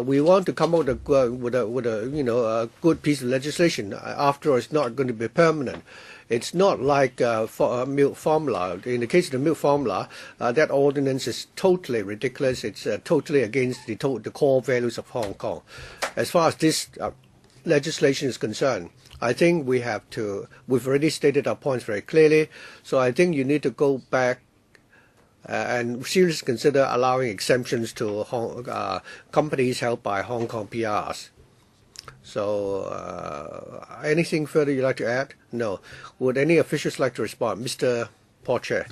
We want to come out with a good piece of legislation. After all, it's not going to be permanent. It's not like milk formula. In the case of the milk formula, that ordinance is totally ridiculous. It's totally against the core values of Hong Kong. As far as this legislation is concerned, I think we've already stated our points very clearly. So I think you need to go back and seriously consider allowing exemptions to companies held by Hong Kong PRs. So anything further you'd like to add? No. Would any officials like to respond? Mr. Paul Chair.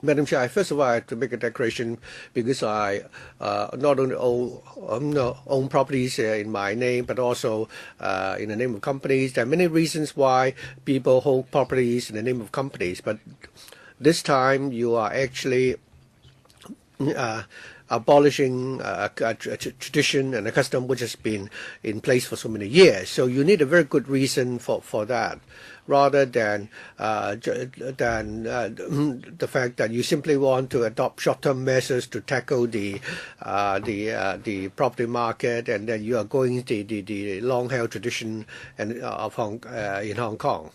Madam Chair, first of all, I have to make a declaration because I not only own properties in my name, but also in the name of companies. There are many reasons why people hold properties in the name of companies, but this time you are actually abolishing a tradition and a custom which has been in place for so many years. So you need a very good reason for that, rather than the fact that you simply want to adopt short-term measures to tackle the property market, and then you are going the long-held tradition in Hong Kong.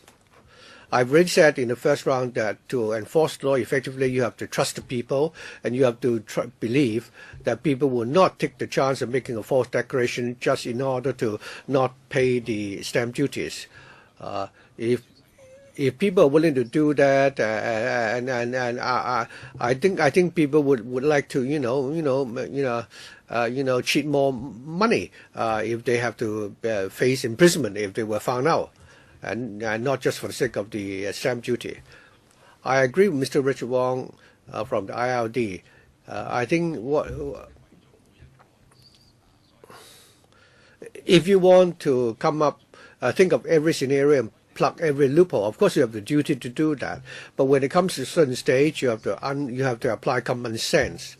I've already said in the first round that to enforce the law effectively, you have to trust the people, and you have to believe that people will not take the chance of making a false declaration just in order to not pay the stamp duties. If people are willing to do that, and I think people would like to cheat more money if they have to face imprisonment if they were found out. And not just for the sake of the stamp duty. I agree with Mr. Richard Wong from the ILD. I think if you want to come up, think of every scenario and plug every loophole, of course you have the duty to do that. But when it comes to a certain stage, you have to apply common sense.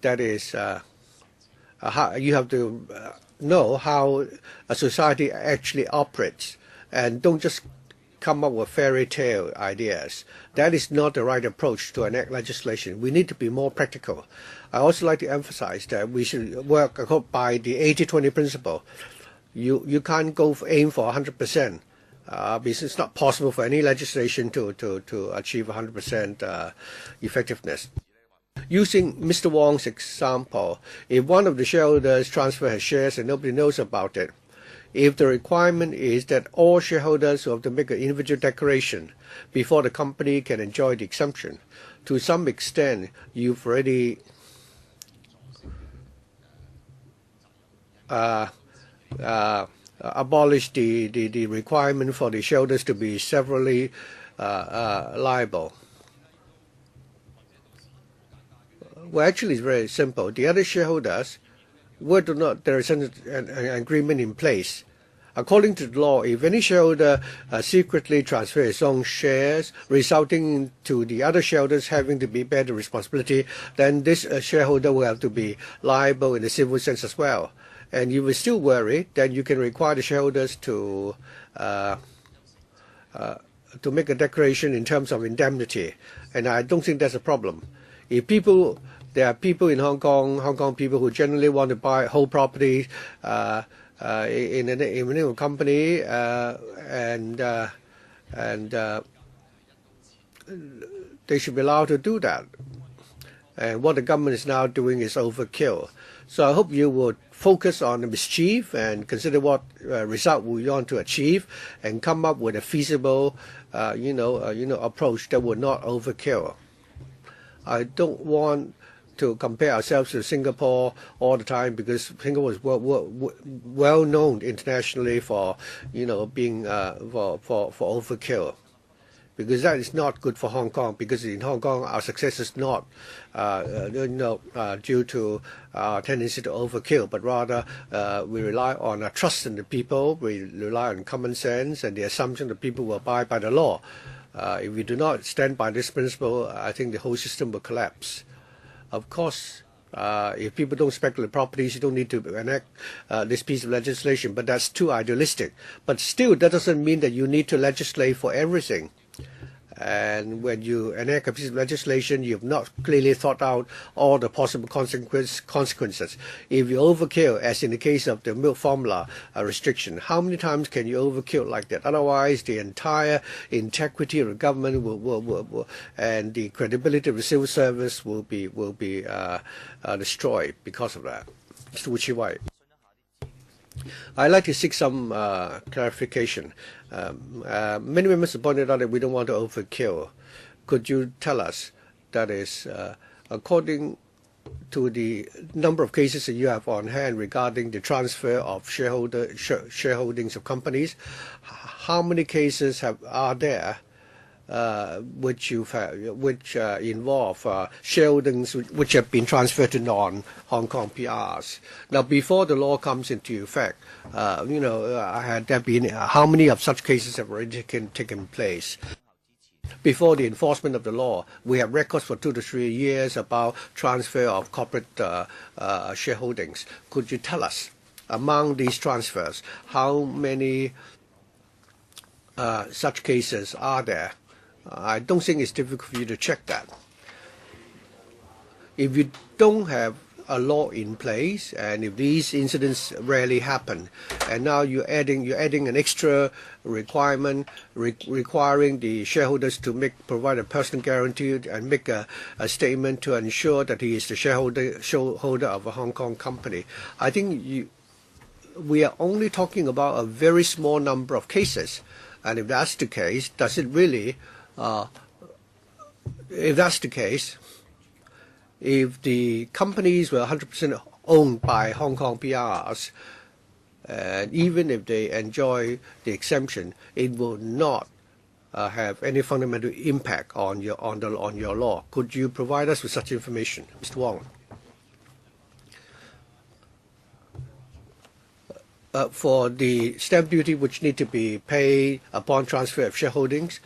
That is, you have to know how a society actually operates. And don't just come up with fairy tale ideas. That is not the right approach to enact legislation. We need to be more practical. I also like to emphasize that we should work by the 80-20 principle. You can't aim for 100%, because it's not possible for any legislation to achieve 100% effectiveness. Using Mr. Wong's example, if one of the shareholders transfers his shares and nobody knows about it, if the requirement is that all shareholders will have to make an individual declaration before the company can enjoy the exemption, to some extent you've already abolished the requirement for the shareholders to be severally liable? Well, actually, it's very simple. The other shareholders, whether or not there is an agreement in place, according to the law, if any shareholder secretly transfers his own shares, resulting to the other shareholders having to bear the responsibility, then this shareholder will have to be liable in the civil sense as well. And if you still worry, then you can require the shareholders to make a declaration in terms of indemnity. And I don't think that's a problem. If there are people in Hong Kong people who generally want to buy whole property in a new company, and they should be allowed to do that. And what the government is now doing is overkill. So I hope you would focus on the mischief and consider what result we want to achieve, and come up with a feasible, approach that would not overkill. I don't want to compare ourselves to Singapore all the time, because Singapore is well known internationally for being for overkill, because that is not good for Hong Kong. Because in Hong Kong our success is not due to our tendency to overkill, but rather we rely on our trust in the people, we rely on common sense and the assumption that people will abide by the law. If we do not stand by this principle, I think the whole system will collapse. Of course, if people don't speculate properties, you don't need to enact this piece of legislation, but that's too idealistic. But still, that doesn't mean that you need to legislate for everything. And when you enact a piece of legislation, you've not clearly thought out all the possible consequences. If you overkill, as in the case of the milk formula restriction, how many times can you overkill like that? Otherwise, the entire integrity of the government will and the credibility of the civil service will be destroyed because of that. Mr. Wai-king. I'd like to seek some clarification. Many members have pointed out that we don't want to overkill. Could you tell us, that is, according to the number of cases that you have on hand regarding the transfer of shareholdings of companies, how many cases are there which involve shareholdings which have been transferred to non-Hong Kong PRs? Now, before the law comes into effect, had there been how many of such cases have already taken place? Before the enforcement of the law, we have records for 2 to 3 years about transfer of corporate shareholdings. Could you tell us, among these transfers, how many such cases are there? I don't think it's difficult for you to check that. If you don't have a law in place, and if these incidents rarely happen, and now you're adding an extra requirement requiring the shareholders to provide a personal guarantee and make a statement to ensure that he is the shareholder of a Hong Kong company, I think we are only talking about a very small number of cases. And if that's the case, does it really? If that's the case, if the companies were 100% owned by Hong Kong PRs, and even if they enjoy the exemption, it will not have any fundamental impact on your law. Could you provide us with such information, Mr. Wong? For the stamp duty which need to be paid upon transfer of shareholdings,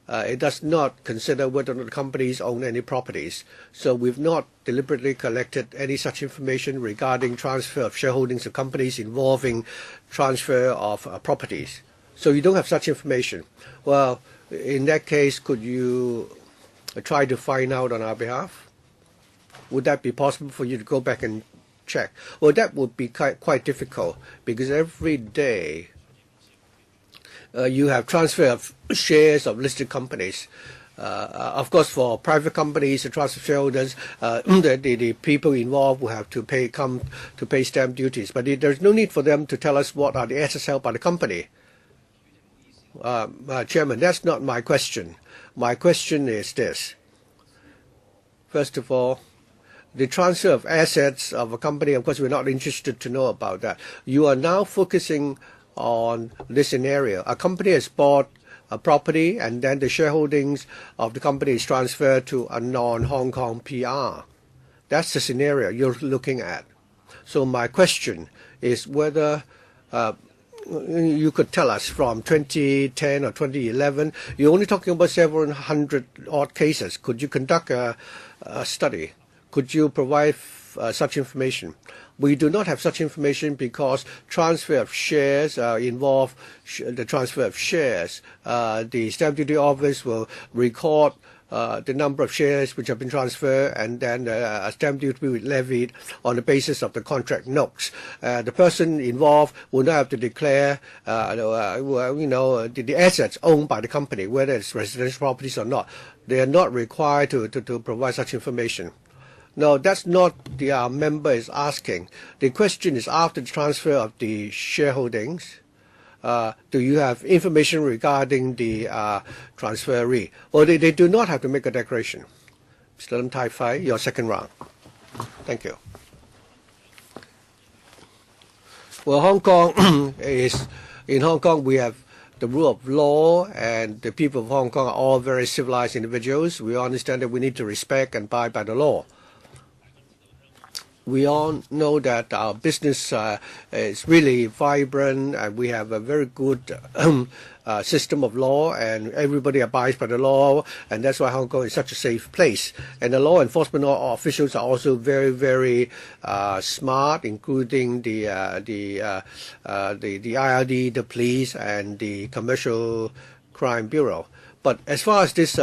it does not consider whether or not the companies own any properties. So we've not deliberately collected any such information regarding transfer of shareholdings of companies involving transfer of properties. So you don't have such information. Well, in that case, could you try to find out on our behalf? Would that be possible for you to go back and check? Well, that would be quite difficult, because every day you have transfer of shares of listed companies. Of course, for private companies, the transfer of shareholders, the people involved will have to pay stamp duties. But there's no need for them to tell us what are the assets held by the company. Chairman, that's not my question. My question is this. First of all, the transfer of assets of a company, of course, we're not interested to know about that. You are now focusing on this scenario. A company has bought a property, and then the shareholdings of the company is transferred to a non-Hong Kong PR. That's the scenario you're looking at. So my question is whether you could tell us from 2010 or 2011, you're only talking about several hundred odd cases. Could you conduct a study? Could you provide such information? We do not have such information because transfer of shares involve the transfer of shares. The Stamp Duty Office will record the number of shares which have been transferred, and then a stamp duty will be levied on the basis of the contract notes. The person involved will not have to declare, the assets owned by the company, whether it's residential properties or not. They are not required to provide such information. No, that's not the member is asking. The question is after the transfer of the shareholdings, do you have information regarding the transferee? Well, they do not have to make a declaration. Mr. Lim Tai Fai, your second round. Thank you. Well, Hong Kong in Hong Kong we have the rule of law, and the people of Hong Kong are all very civilized individuals. We understand that we need to respect and abide by the law. We all know that our business is really vibrant, and we have a very good system of law, and everybody abides by the law, and that's why Hong Kong is such a safe place. And the law enforcement officials are also very, very smart, including the IRD, the police, and the Commercial Crime Bureau. But as far as this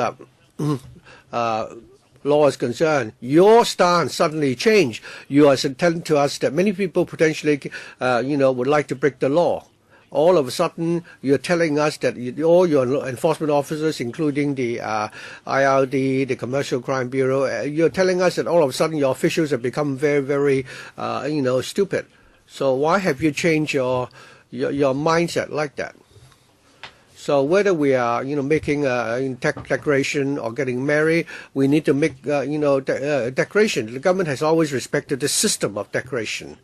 law is concerned, your stance suddenly changed. You are telling to us that many people potentially, would like to break the law. All of a sudden, you're telling us that all your enforcement officers, including the IRD, the Commercial Crime Bureau, you're telling us that all of a sudden your officials have become very, very, stupid. So why have you changed your mindset like that? So whether we are, making a declaration or getting married, we need to make, declaration. The government has always respected the system of declaration.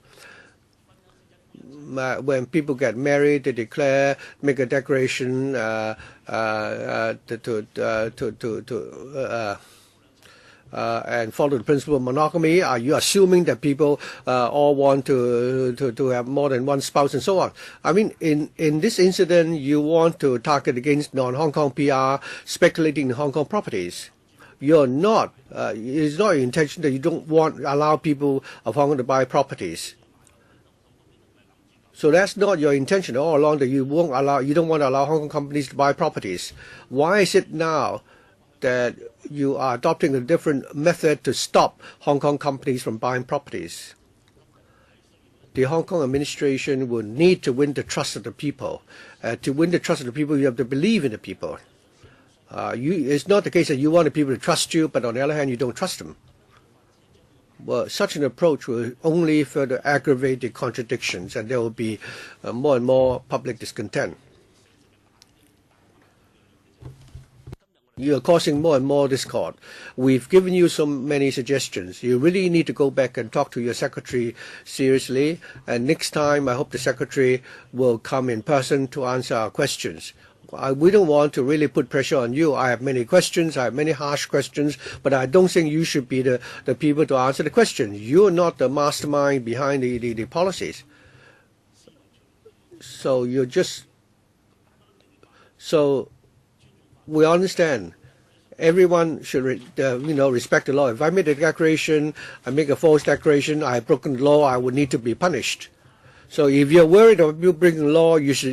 When people get married, they declare, make a declaration and follow the principle of monogamy. Are you assuming that people all want to have more than one spouse and so on? I mean, in this incident, you want to target against non-Hong Kong PR speculating in Hong Kong properties. You're not. It's not your intention that you don't allow people of Hong Kong to buy properties. So that's not your intention all along, that you don't want to allow Hong Kong companies to buy properties. Why is it now that you are adopting a different method to stop Hong Kong companies from buying properties? The Hong Kong administration will need to win the trust of the people. To win the trust of the people, you have to believe in the people. It's not the case that you want the people to trust you, but on the other hand, you don't trust them. Well, such an approach will only further aggravate the contradictions, and there will be more and more public discontent. You are causing more and more discord. We've given you so many suggestions. You really need to go back and talk to your secretary seriously. And next time, I hope the secretary will come in person to answer our questions. We don't want to really put pressure on you. I have many questions. I have many harsh questions. But I don't think you should be the people to answer the questions. You're not the mastermind behind the policies. So you're just... So... We understand. Everyone should, respect the law. If I make a declaration, I make a false declaration, I have broken the law, I would need to be punished. So if you're worried about you breaking the law, you should,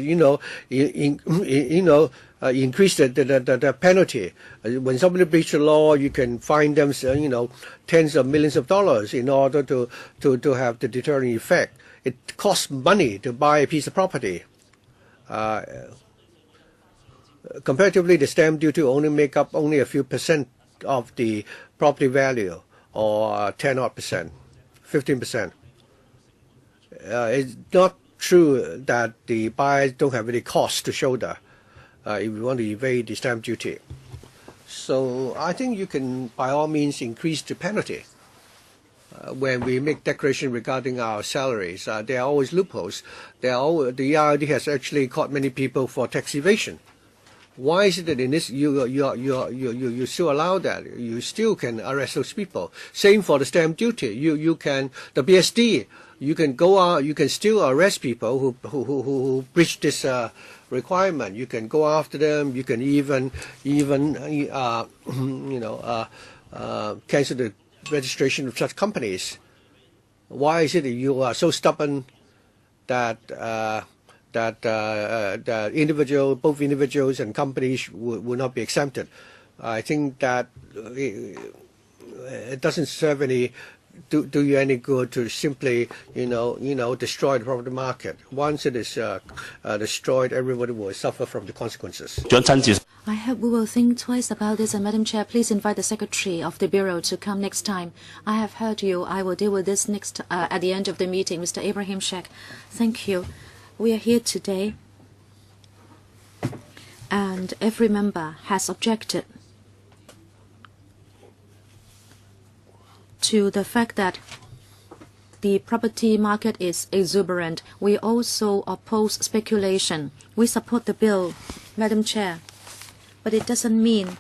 increase the penalty. When somebody breaches the law, you can fine them, tens of millions of dollars in order to have the deterrent effect. It costs money to buy a piece of property. Comparatively, the stamp duty only make up only a few percent of the property value, or 10-odd%, 15%. It's not true that the buyers don't have any cost to shoulder if you want to evade the stamp duty. So I think you can, by all means, increase the penalty. When we make declaration regarding our salaries, there are always loopholes. The IRD has actually caught many people for tax evasion. Why is it that in this you still allow that? You still can arrest those people. Same for the stamp duty. You can the BSD. You can go out. You can still arrest people who breach this requirement. You can go after them. You can even cancel the registration of such companies. Why is it that you are so stubborn that both individuals and companies will not be exempted? I think that it doesn't serve any do you any good to simply destroy the property market. Once it is destroyed, everybody will suffer from the consequences. I hope we will think twice about this, and Madam Chair, please invite the Secretary of the Bureau to come next time. I have heard you. I will deal with this next at the end of the meeting. Mr. Abraham Sheikh, thank you. We are here today, and every member has objected to the fact that the property market is exuberant. We also oppose speculation. We support the bill, Madam Chair, but it doesn't mean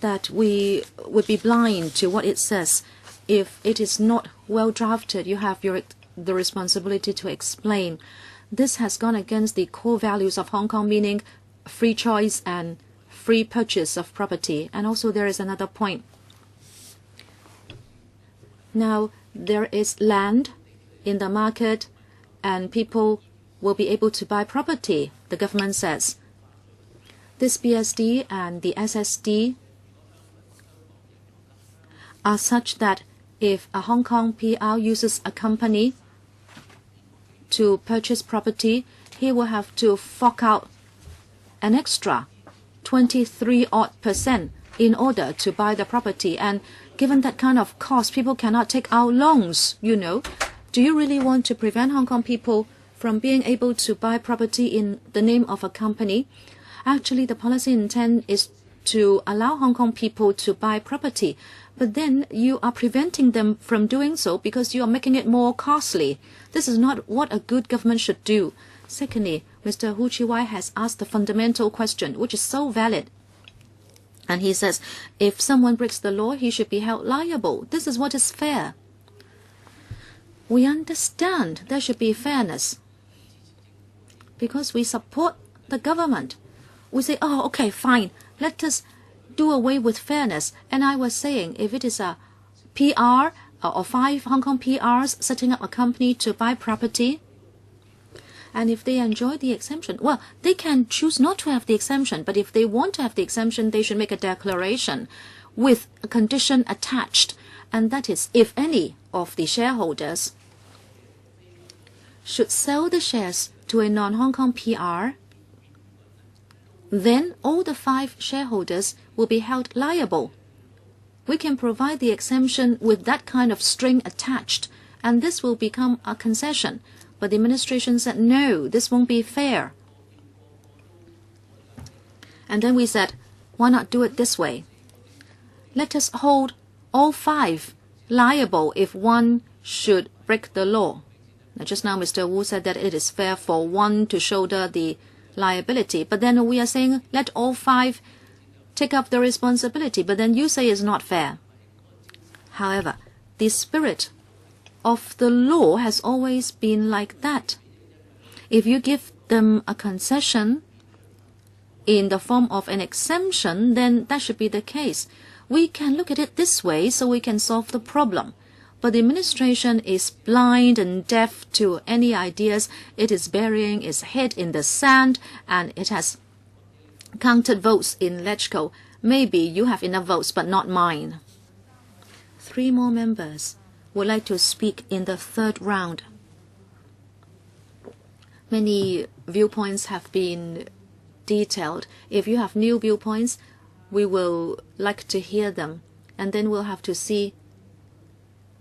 that we would be blind to what it says. If it is not well drafted, you have the responsibility to explain. This has gone against the core values of Hong Kong, meaning free choice and free purchase of property. And also there is another point. Now, there is land in the market and people will be able to buy property, the government says. This BSD and the SSD are such that if a Hong Kong PR uses a company to purchase property, he will have to fork out an extra 23% in order to buy the property. And given that kind of cost, people cannot take out loans, Do you really want to prevent Hong Kong people from being able to buy property in the name of a company? Actually, the policy intent is to allow Hong Kong people to buy property, but then you are preventing them from doing so because you are making it more costly. This is not what a good government should do. Secondly, Mr. Hu Chi-wai has asked the fundamental question, which is so valid. And he says, if someone breaks the law, he should be held liable. This is what is fair. We understand there should be fairness because we support the government. We say, oh, okay, fine. Let us do away with fairness. And I was saying, if it is a PR or 5 Hong Kong PRs setting up a company to buy property, and if they enjoy the exemption, well, they can choose not to have the exemption. But if they want to have the exemption, they should make a declaration with a condition attached. And that is, if any of the shareholders should sell the shares to a non-Hong Kong PR, then all the 5 shareholders will be held liable. We can provide the exemption with that kind of string attached, and this will become a concession. But the administration said, no, this won't be fair. And then we said, why not do it this way? Let us hold all 5 liable if one should break the law. Now, just now, Mr. Wu said that it is fair for one to shoulder the liability. But then we are saying, let all 5 take up the responsibility. But then you say it's not fair. However, the spirit of the law has always been like that. If you give them a concession in the form of an exemption, then that should be the case. We can look at it this way so we can solve the problem. But the administration is blind and deaf to any ideas. It is burying its head in the sand, and it has counted votes in LegCo. Maybe you have enough votes, but not mine. 3 more members would like to speak in the 3rd round. Many viewpoints have been detailed. If you have new viewpoints, we will like to hear them. And then we'll have to see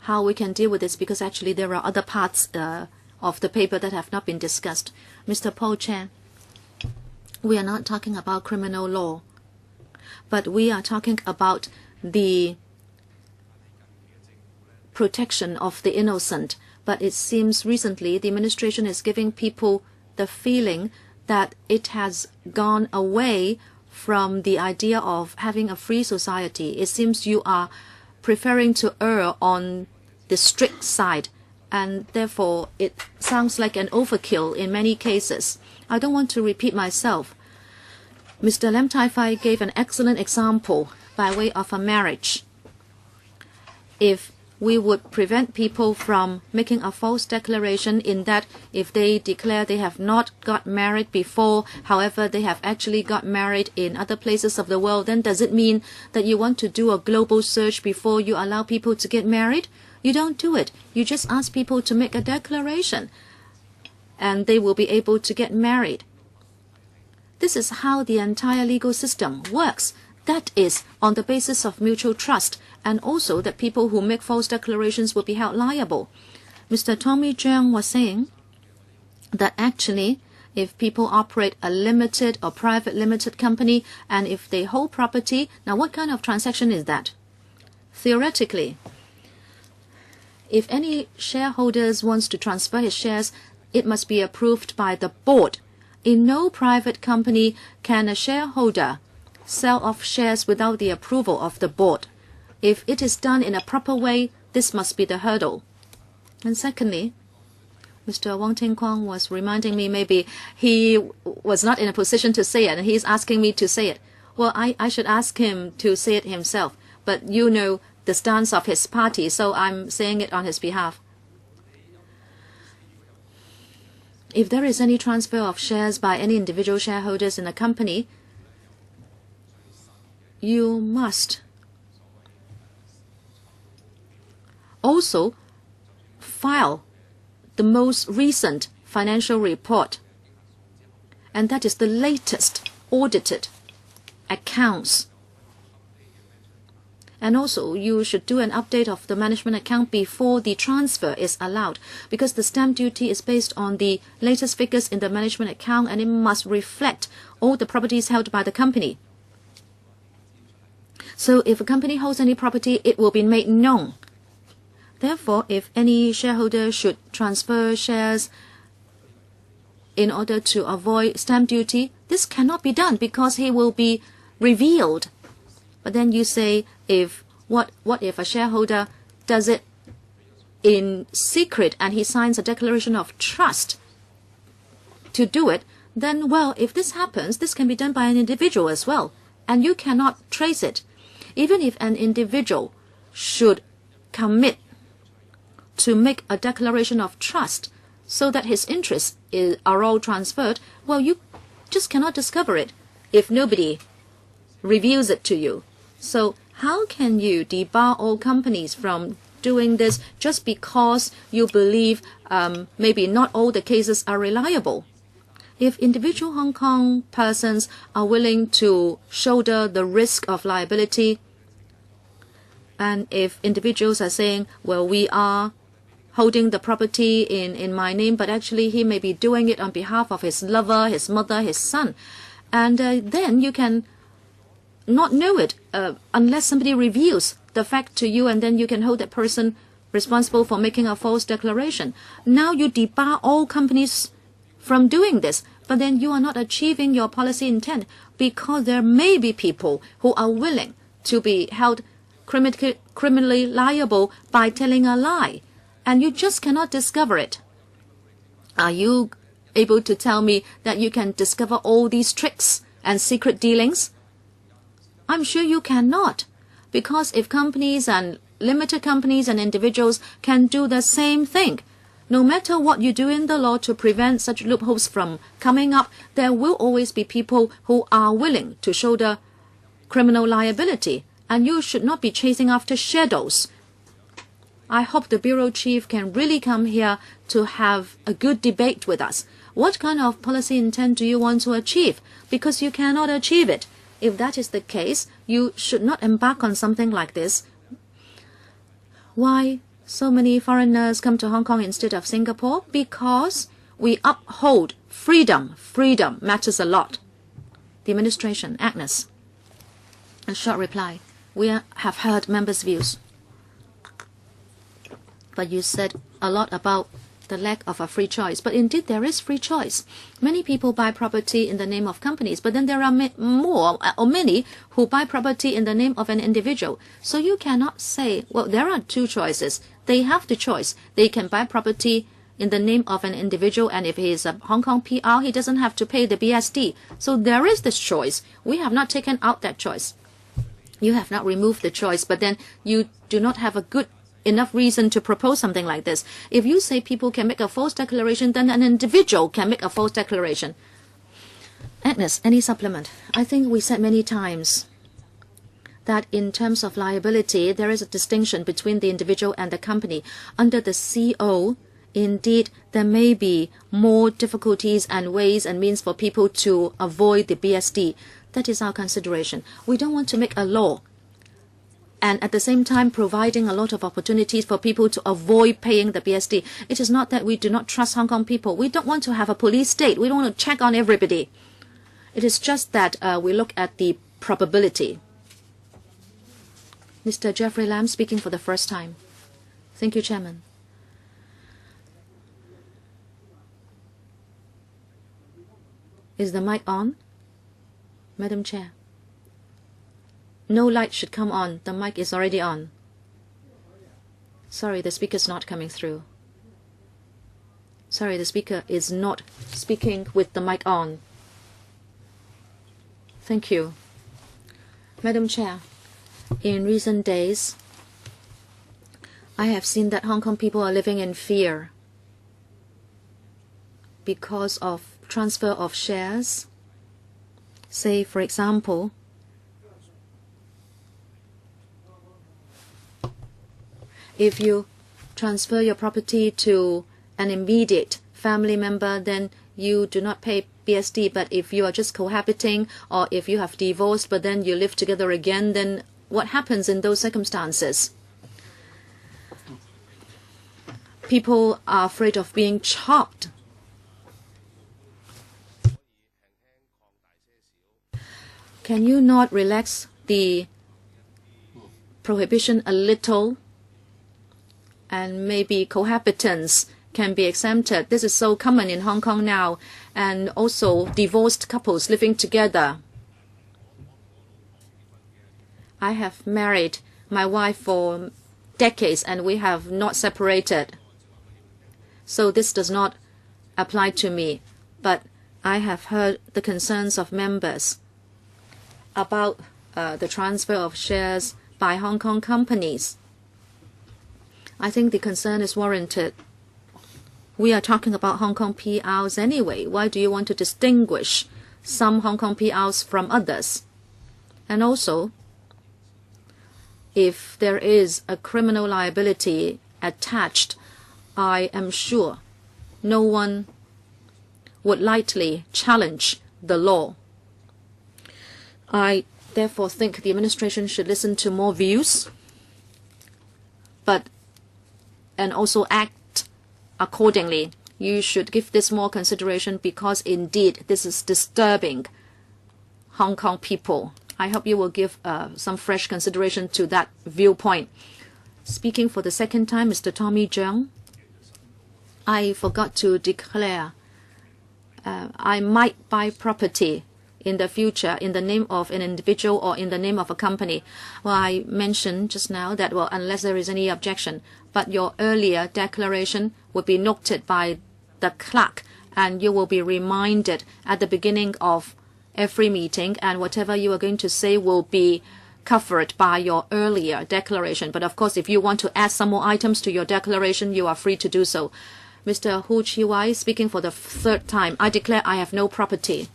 how we can deal with this, because actually there are other parts of the paper that have not been discussed. Mr. Paul Chen, we are not talking about criminal law, but we are talking about the protection of the innocent. But it seems recently the administration is giving people the feeling that it has gone away from the idea of having a free society. It seems you are preferring to err on the strict side, and therefore it sounds like an overkill in many cases. I don't want to repeat myself. Mr. Lam Tai-fai gave an excellent example by way of a marriage. If we would prevent people from making a false declaration in that if they declare they have not got married before, however, they have actually got married in other places of the world, then does it mean that you want to do a global search before you allow people to get married? You don't do it. You just ask people to make a declaration, and they will be able to get married. This is how the entire legal system works. That is on the basis of mutual trust, and also that people who make false declarations will be held liable. Mr. Tommy Cheung was saying that actually, if people operate a limited or private limited company, and if they hold property, now what kind of transaction is that? Theoretically, if any shareholders wants to transfer his shares, it must be approved by the board. In no private company can a shareholder sell off shares without the approval of the board. If it is done in a proper way, this must be the hurdle. And secondly, Mr. Wong Ting Kwong was reminding me maybe he was not in a position to say it, and he's asking me to say it. Well, I should ask him to say it himself, but you know the stance of his party, so I'm saying it on his behalf. If there is any transfer of shares by any individual shareholders in a company, you must also file the most recent financial report, and that is the latest audited accounts. And also, you should do an update of the management account before the transfer is allowed, because the stamp duty is based on the latest figures in the management account, and it must reflect all the properties held by the company. So if a company holds any property, it will be made known. Therefore, if any shareholder should transfer shares in order to avoid stamp duty, this cannot be done because he will be revealed. But then you say, what if a shareholder does it in secret and he signs a declaration of trust to do it? Then, well, if this happens, this can be done by an individual as well, and you cannot trace it. Even if an individual should commit to make a declaration of trust so that his interests are all transferred, well, you just cannot discover it if nobody reveals it to you. So how can you debar all companies from doing this just because you believe maybe not all the cases are reliable? If individual Hong Kong persons are willing to shoulder the risk of liability, and if individuals are saying, well, we are holding the property in my name, but actually he may be doing it on behalf of his lover, his mother, his son, and then you can not know it unless somebody reveals the fact to you, and then you can hold that person responsible for making a false declaration. Now you debar all companies from doing this, but then you are not achieving your policy intent, because there may be people who are willing to be held criminally liable by telling a lie, and you just cannot discover it. Are you able to tell me that you can discover all these tricks and secret dealings? I'm sure you cannot, because if companies and limited companies and individuals can do the same thing, no matter what you do in the law to prevent such loopholes from coming up, there will always be people who are willing to shoulder criminal liability, and you should not be chasing after shadows. I hope the bureau chief can really come here to have a good debate with us. What kind of policy intent do you want to achieve? Because you cannot achieve it. If that is the case, you should not embark on something like this. Why so many foreigners come to Hong Kong instead of Singapore? Because we uphold freedom. Freedom matters a lot. The administration, Agnes. A short reply. We have heard members' views. But you said a lot about the lack of a free choice. But indeed, there is free choice. Many people buy property in the name of companies, but then there are many who buy property in the name of an individual. So you cannot say, well, there are two choices. They have the choice. They can buy property in the name of an individual, and if he is a Hong Kong PR, he doesn't have to pay the BSD. So there is this choice. We have not taken out that choice. You have not removed the choice, but then you do not have a good enough reason to propose something like this. If you say people can make a false declaration, then an individual can make a false declaration. Agnes, any supplement? I think we said many times that in terms of liability, there is a distinction between the individual and the company. Under the CO, indeed, there may be more difficulties and ways and means for people to avoid the BSD. That is our consideration. We don't want to make a law and at the same time providing a lot of opportunities for people to avoid paying the BSD. It is not that we do not trust Hong Kong people. We don't want to have a police state. We don't want to check on everybody. It is just that we look at the probability. Mr. Jeffrey Lam speaking for the first time. Thank you, Chairman. Is the mic on? Madam Chair. No light should come on. The mic is already on. Sorry, the speaker is not coming through. Sorry, the speaker is not speaking with the mic on. Thank you. Madam Chair, in recent days, I have seen that Hong Kong people are living in fear because of transfer of shares. Say, for example, if you transfer your property to an immediate family member, then you do not pay BSD. But if you are just cohabiting or if you have divorced but then you live together again, then what happens in those circumstances? People are afraid of being chopped. Can you not relax the prohibition a little? And maybe cohabitants can be exempted. This is so common in Hong Kong now. And also divorced couples living together. I have married my wife for decades and we have not separated. So this does not apply to me. But I have heard the concerns of members about the transfer of shares by Hong Kong companies. I think the concern is warranted. We are talking about Hong Kong PRs anyway. Why do you want to distinguish some Hong Kong PRs from others? And also, if there is a criminal liability attached, I am sure no one would lightly challenge the law. I therefore think the administration should listen to more views, and also act accordingly. You should give this more consideration because indeed this is disturbing Hong Kong people. I hope you will give some fresh consideration to that viewpoint. Speaking for the second time, Mr. Tommy Cheung, I forgot to declare I might buy property in the future in the name of an individual or in the name of a company. Well, I mentioned just now that, well, unless there is any objection, but your earlier declaration will be noted by the clerk and you will be reminded at the beginning of every meeting, and whatever you are going to say will be covered by your earlier declaration. But of course, if you want to add some more items to your declaration, you are free to do so. Mr. Hu Chi-wai, speaking for the third time, I declare I have no property.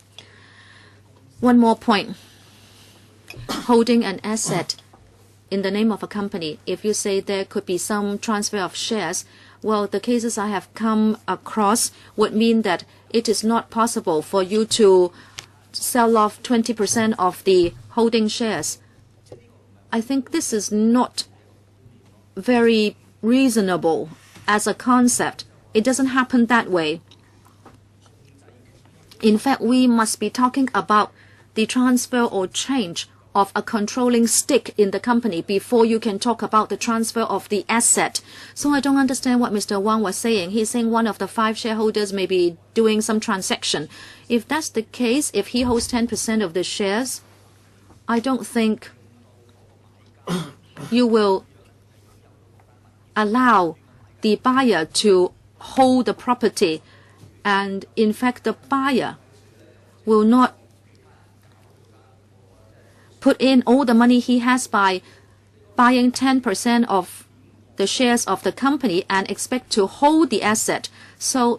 One more point. Holding an asset in the name of a company, if you say there could be some transfer of shares, well, the cases I have come across would mean that it is not possible for you to sell off 20% of the holding shares. I think this is not very reasonable as a concept. It doesn't happen that way. In fact, we must be talking about the transfer or change of a controlling stake in the company before you can talk about the transfer of the asset. So I don't understand what Mr. Wang was saying. He's saying one of the 5 shareholders may be doing some transaction. If that's the case, if he holds 10% of the shares, I don't think you will allow the buyer to hold the property, and in fact the buyer will not put in all the money he has by buying 10% of the shares of the company and expect to hold the asset. So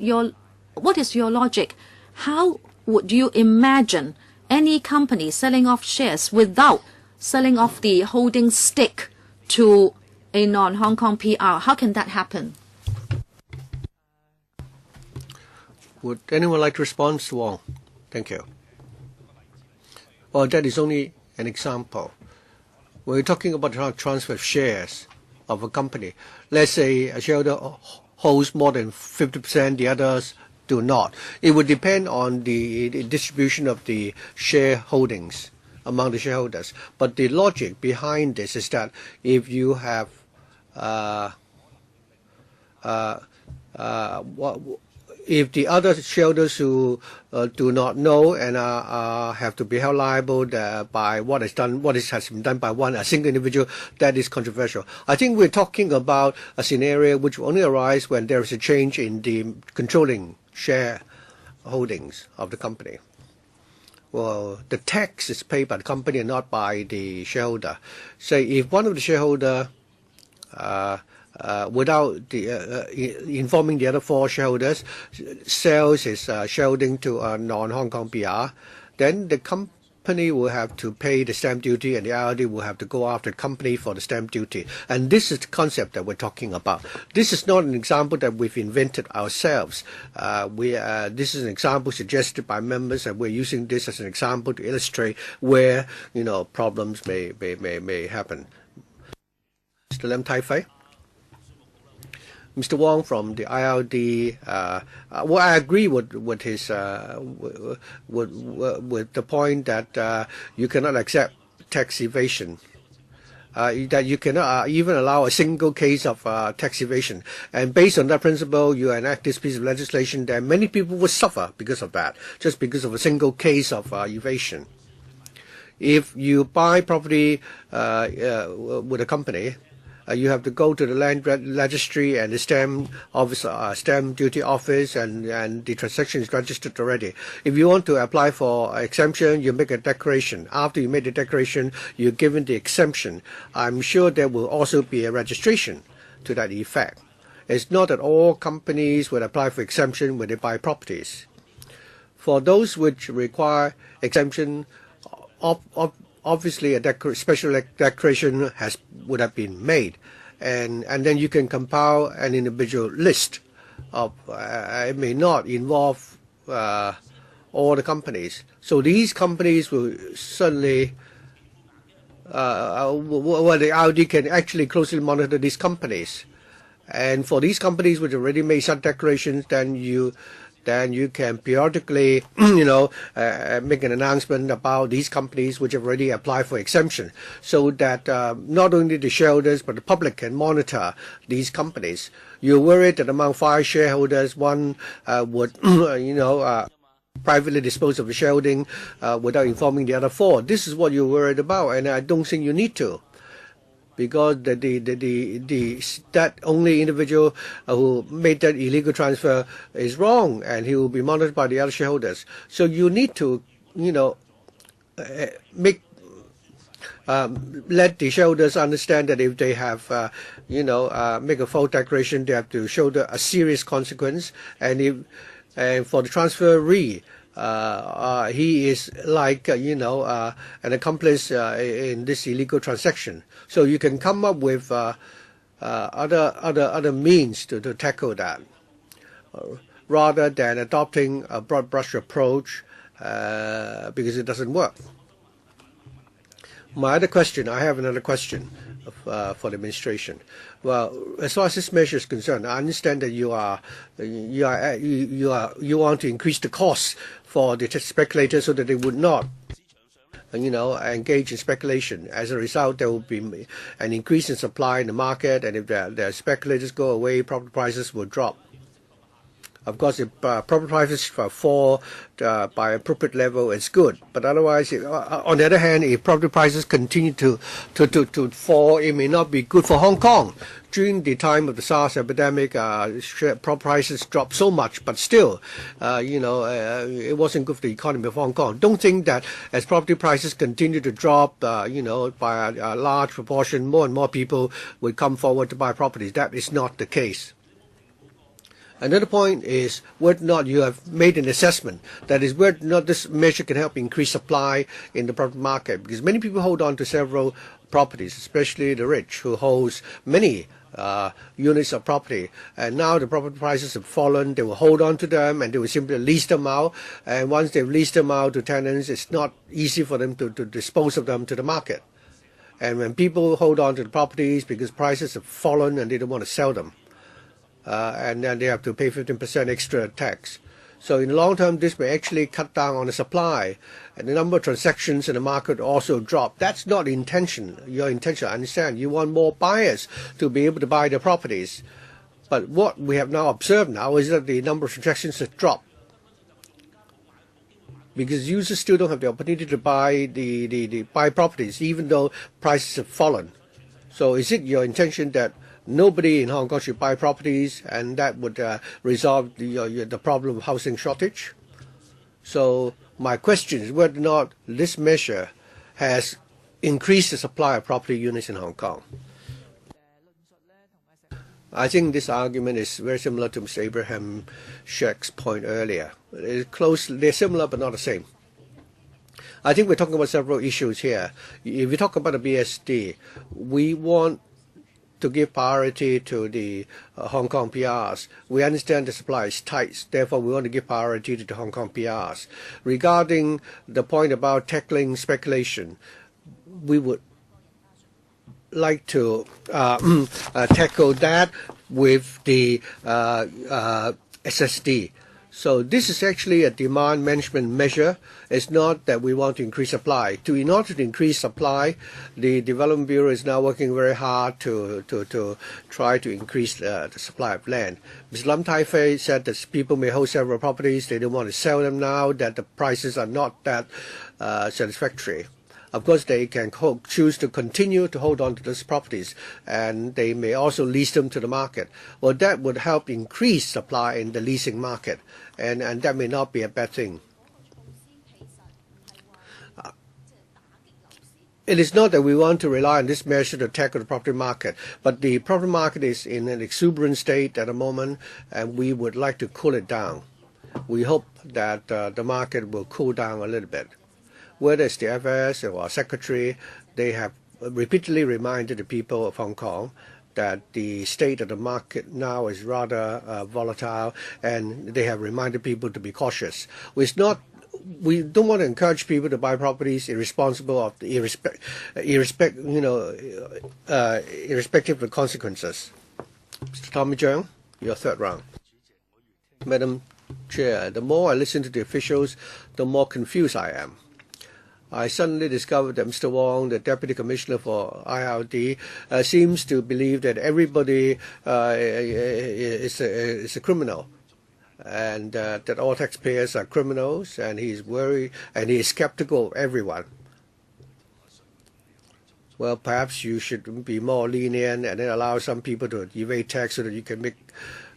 what is your logic? How would you imagine any company selling off shares without selling off the holding stake to a non-Hong Kong PR? How can that happen? Would anyone like to respond to Wong? Thank you. Well, that is only an example. We're talking about transfer of shares of a company. Let's say a shareholder holds more than 50%, the others do not. It would depend on the distribution of the shareholdings among the shareholders. But the logic behind this is that if you have if the other shareholders who do not know and have to be held liable by what has been done by a single individual, that is controversial. I think we're talking about a scenario which will only arise when there is a change in the controlling share holdings of the company. Well, the tax is paid by the company and not by the shareholder. Say if one of the shareholder without informing the other 4 shareholders, sells his shareholding to a non-Hong Kong PR, then the company will have to pay the stamp duty and the IRD will have to go after the company for the stamp duty. And this is the concept that we're talking about. This is not an example that we've invented ourselves. This is an example suggested by members, and we're using this as an example to illustrate where problems may happen. Mr. Lam Tai Fei. Mr. Wong from the IRD, well, I agree with his with the point that you cannot accept tax evasion, that you cannot even allow a single case of tax evasion. And based on that principle, you enact this piece of legislation, that many people will suffer because of that, just because of a single case of evasion. If you buy property with a company, you have to go to the land registry and the stamp duty office, and the transaction is registered already. If you want to apply for exemption, you make a declaration. After you make the declaration, you're given the exemption. I'm sure there will also be a registration to that effect. It's not that all companies will apply for exemption when they buy properties. For those which require exemption, obviously a special declaration would have been made, and then you can compile an individual list of it may not involve all the companies. So these companies will certainly the IRD can actually closely monitor these companies, and for these companies which already made such declarations, then you can periodically, make an announcement about these companies which have already applied for exemption, so that not only the shareholders but the public can monitor these companies. You're worried that among 5 shareholders, one would, privately dispose of the shareholding without informing the other 4. This is what you're worried about, and I don't think you need to, because that only individual who made that illegal transfer is wrong, and he will be monitored by the other shareholders. So you need to, let the shareholders understand that if they have, make a false declaration, they have to show a serious consequence, and for the transferee, he is like an accomplice in this illegal transaction. So you can come up with other means to tackle that, rather than adopting a broad brush approach, because it doesn't work. I have another question for the administration. Well, as far as this measure is concerned, I understand that you want to increase the costs for the speculators so that they would not engage in speculation. As a result, there will be an increase in supply in the market, and if the speculators go away, property prices will drop. Of course, if property prices fall by appropriate level, it's good. But otherwise, on the other hand, if property prices continue to fall, it may not be good for Hong Kong. During the time of the SARS epidemic, property prices dropped so much, but still, it wasn't good for the economy of Hong Kong. Don't think that as property prices continue to drop, by a large proportion, more and more people will come forward to buy properties. That is not the case. Another point is whether or not you have made an assessment, that is whether or not this measure can help increase supply in the property market, because many people hold on to several properties, especially the rich who holds many units of property, and now the property prices have fallen. They will hold on to them and they will simply lease them out, and once they've leased them out to tenants, it's not easy for them to dispose of them to the market. And when people hold on to the properties because prices have fallen and they don't want to sell them, and then they have to pay 15% extra tax. So in the long term, this may actually cut down on the supply, and the number of transactions in the market also drop. That's not intention. Your intention, I understand. You want more buyers to be able to buy the properties. But what we have now observed now is that the number of transactions has dropped, because users still don't have the opportunity to buy buy properties, even though prices have fallen. So is it your intention that nobody in Hong Kong should buy properties, and that would resolve the problem of housing shortage? So my question is whether or not this measure has increased the supply of property units in Hong Kong. I think this argument is very similar to Mr. Abraham Sheik's point earlier. They're similar but not the same. I think we're talking about several issues here. If we talk about the BSD, we want to give priority to the Hong Kong PRs. We understand the supply is tight, therefore we want to give priority to the Hong Kong PRs. Regarding the point about tackling speculation, we would like to tackle that with the SSD. So this is actually a demand management measure. It's not that we want to increase supply. In order to increase supply, the Development Bureau is now working very hard to try to increase the supply of land. Ms. Lam Tai Fei said that people may hold several properties. They don't want to sell them now, that the prices are not that satisfactory. Of course, they can choose to continue to hold on to those properties, and they may also lease them to the market. Well, that would help increase supply in the leasing market, and that may not be a bad thing. It is not that we want to rely on this measure to tackle the property market, but the property market is in an exuberant state at the moment, and we would like to cool it down. We hope that the market will cool down a little bit. Whether it's the FS or our secretary, they have repeatedly reminded the people of Hong Kong that the state of the market now is rather volatile, and they have reminded people to be cautious. We don't want to encourage people to buy properties irrespective of the consequences. Mr. Tommy Cheung, your third round. Madam Chair, the more I listen to the officials, the more confused I am. I suddenly discovered that Mr. Wong, the Deputy Commissioner for IRD, seems to believe that everybody is a criminal, and that all taxpayers are criminals, and he's worried and he is skeptical of everyone. Well, perhaps you should be more lenient and then allow some people to evade tax so that you can make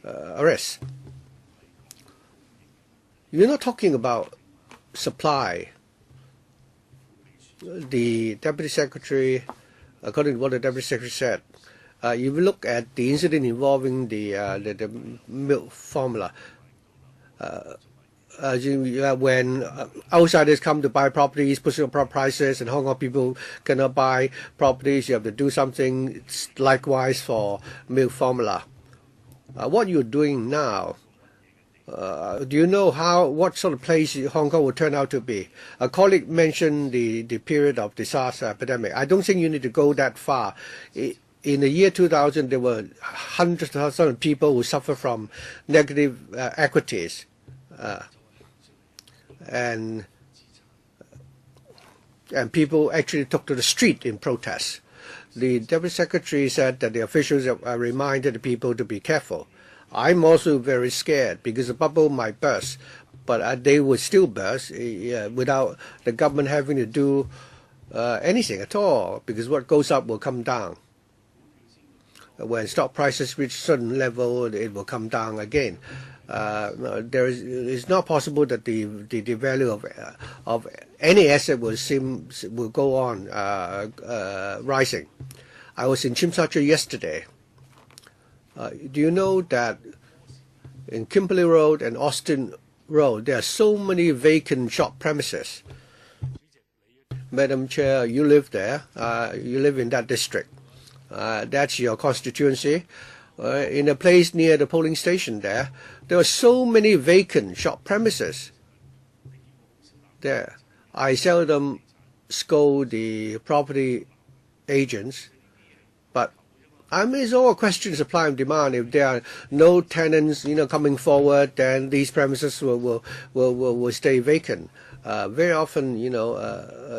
arrests. You're not talking about supply. The Deputy Secretary, according to what the Deputy Secretary said, if you look at the incident involving the milk formula, when outsiders come to buy properties, pushing up prices, and Hong Kong people cannot buy properties, you have to do something likewise for milk formula. What you're doing now, do you know what sort of place Hong Kong will turn out to be? A colleague mentioned the period of the SARS epidemic. I don't think you need to go that far. In the year 2000, there were hundreds of thousands of people who suffer from negative equities. And and people actually took to the street in protest. The Deputy Secretary said that the officials reminded the people to be careful. I'm also very scared because the bubble might burst, but they would still burst without the government having to do anything at all, because what goes up will come down. When stock prices reach a certain level, it will come down again. It's not possible that the value of any asset will go on rising. I was in Tsim Sha Tsui yesterday. Do you know that in Kimberley Road and Austin Road there are so many vacant shop premises? Madam Chair, you live there. You live in that district. That's your constituency. In a place near the polling station there are so many vacant shop premises there. I seldom scold the property agents, but it's all a question of supply and demand. If there are no tenants, coming forward, then these premises will stay vacant. Very often,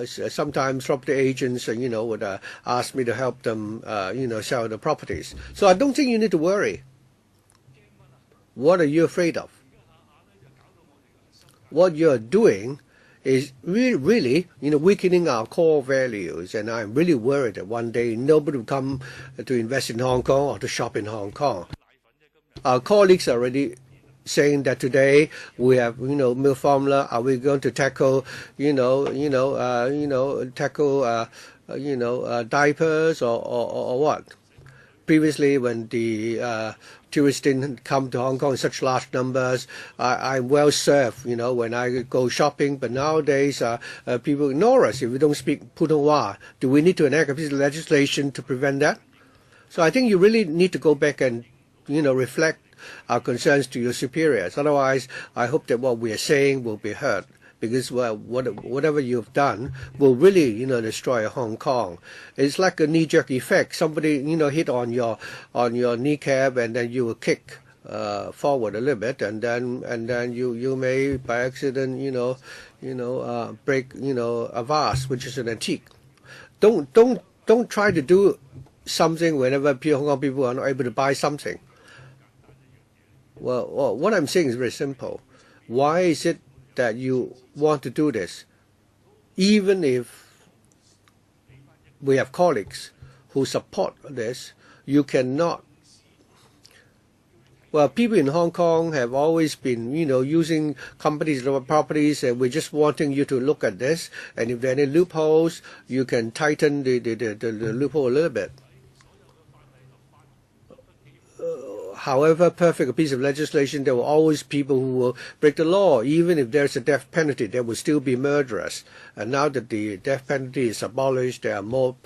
sometimes property agents, would ask me to help them, sell the properties. So I don't think you need to worry. What are you afraid of? What you're doing is really, weakening our core values, and I'm really worried that one day nobody will come to invest in Hong Kong or to shop in Hong Kong. Our colleagues are already saying that today we have, milk formula. Are we going to tackle, diapers or what? Previously, when the tourists didn't come to Hong Kong in such large numbers, I'm well served, when I go shopping. But nowadays, people ignore us if we don't speak Putonghua. Do we need to enact a piece of legislation to prevent that? So I think you really need to go back and, reflect our concerns to your superiors. Otherwise, I hope that what we are saying will be heard, because whatever you've done will really, destroy Hong Kong. It's like a knee-jerk effect. Somebody, hit on your kneecap, and then you will kick forward a little bit, and then you may by accident, break, a vase, which is an antique. Don't try to do something whenever Hong Kong people are not able to buy something. Well, what I'm saying is very simple. Why is it that you want to do this? Even if we have colleagues who support this, you cannot. Well, people in Hong Kong have always been, using companies' properties, and we're just wanting you to look at this. And if there are any loopholes, you can tighten the loophole a little bit. However perfect a piece of legislation, there will always people who will break the law. Even if there's a death penalty, there will still be murderers. And now that the death penalty is abolished, there are more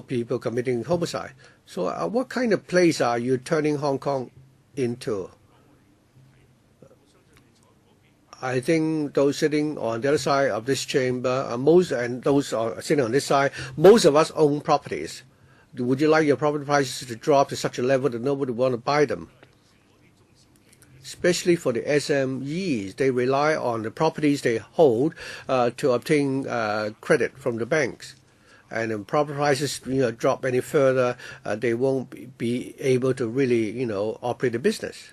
people committing homicide. So what kind of place are you turning Hong Kong into? I think those sitting on the other side of this chamber, and those sitting on this side, most of us own properties. Would you like your property prices to drop to such a level that nobody would want to buy them? Especially for the SMEs, they rely on the properties they hold to obtain credit from the banks. And if property prices drop any further, they won't be able to really operate a business.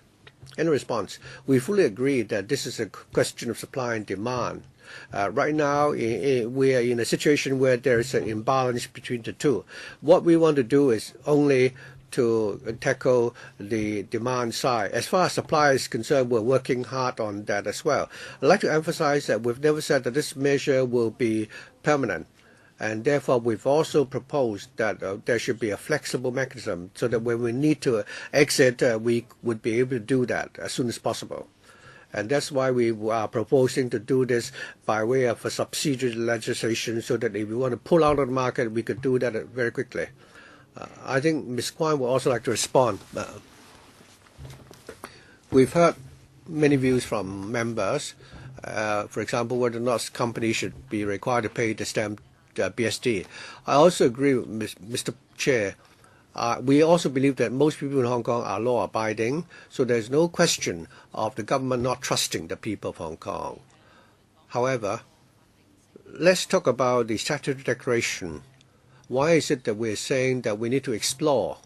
In response, we fully agree that this is a question of supply and demand. Right now, we are in a situation where there is an imbalance between the two. What we want to do is only to tackle the demand side. As far as supply is concerned, we're working hard on that as well. I'd like to emphasize that we've never said that this measure will be permanent. And therefore, we've also proposed that there should be a flexible mechanism so that when we need to exit, we would be able to do that as soon as possible. And that's why we are proposing to do this by way of a subsidiary legislation, so that if we want to pull out of the market, we could do that very quickly. I think Ms. Kwan would also like to respond. We've heard many views from members. For example, whether or not companies should be required to pay the stamp BSD. I also agree with Mr. Chair. We also believe that most people in Hong Kong are law-abiding, so there's no question of the government not trusting the people of Hong Kong. However, let's talk about the statutory declaration. Why is it that we're saying that we need to explore?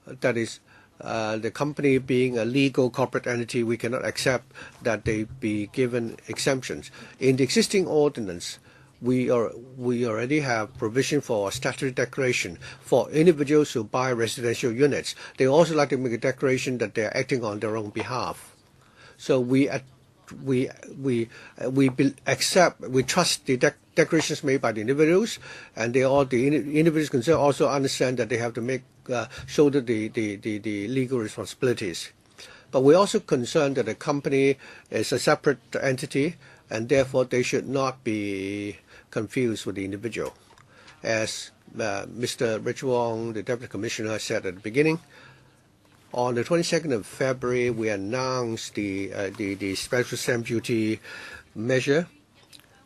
That is, the company being a legal corporate entity, we cannot accept that they be given exemptions. In the existing ordinance, we already have provision for a statutory declaration for individuals who buy residential units. They also like to make a declaration that they are acting on their own behalf. So we trust the declarations made by the individuals, and the individuals concerned also understand that they have to shoulder the legal responsibilities. But we're also concerned that the company is a separate entity, and therefore they should not be confused with the individual. As Mr. Rich Wong, the Deputy Commissioner, said at the beginning, on the 22nd of February, we announced the special stamp duty measure,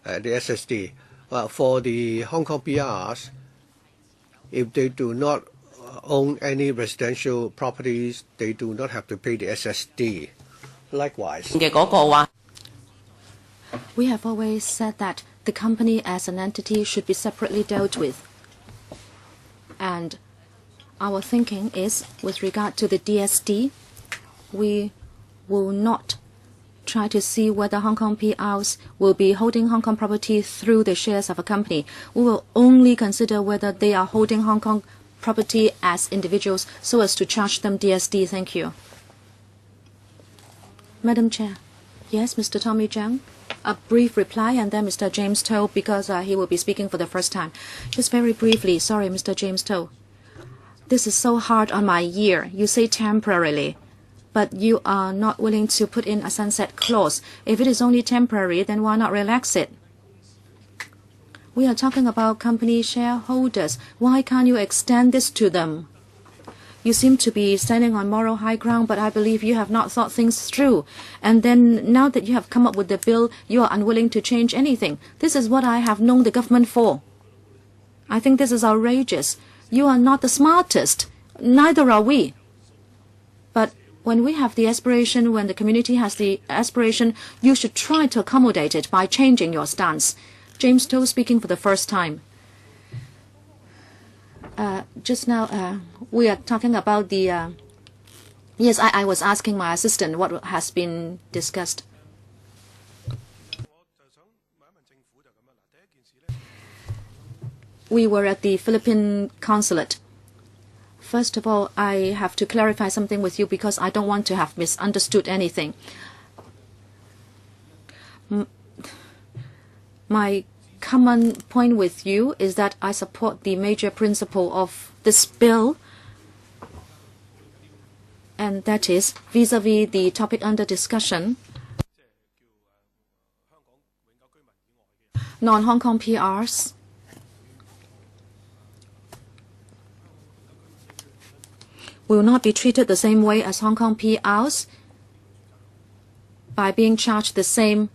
the SSD. For the Hong Kong PRs, if they do not own any residential properties, they do not have to pay the SSD. Likewise, we have always said that the company as an entity should be separately dealt with. And our thinking is, with regard to the DSD, we will not try to see whether Hong Kong PRs will be holding Hong Kong property through the shares of a company. We will only consider whether they are holding Hong Kong property as individuals so as to charge them DSD. Thank you. Madam Chair. Yes, Mr. Tommy Cheung. A brief reply, and then Mr. James To, because he will be speaking for the first time. Just very briefly, sorry, Mr. James To. This is so hard on my ear. You say temporarily, but you are not willing to put in a sunset clause. If it is only temporary, then why not relax it? We are talking about company shareholders. Why can't you extend this to them? You seem to be standing on moral high ground, but I believe you have not thought things through. And then now that you have come up with the bill, you are unwilling to change anything. This is what I have known the government for. I think this is outrageous. You are not the smartest. Neither are we. But when we have the aspiration, when the community has the aspiration, you should try to accommodate it by changing your stance. James To speaking for the first time. Just now, we are talking about the... yes, I was asking my assistant what has been discussed. We were at the Philippine consulate. First of all, I have to clarify something with you because I don't want to have misunderstood anything. My common point with you is that I support the major principle of this bill, and that is vis-a-vis the topic under discussion, non-Hong Kong PRs will not be treated the same way as Hong Kong PRs by being charged the same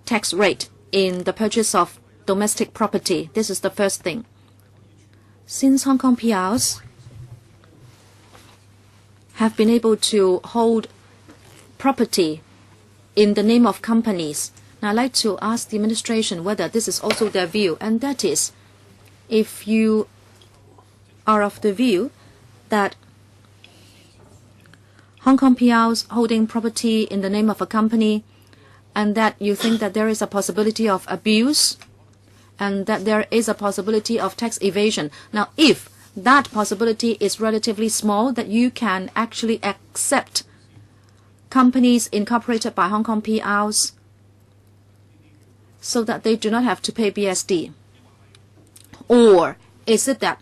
tax rate in the purchase of domestic property. This is the first thing. Since Hong Kong PRs have been able to hold property in the name of companies, now I'd like to ask the administration whether this is also their view, and that is, if you are of the view that Hong Kong PRs holding property in the name of a company, and that you think that there is a possibility of abuse and that there is a possibility of tax evasion. Now, if that possibility is relatively small, that you can actually accept companies incorporated by Hong Kong PRs so that they do not have to pay BSD? Or is it that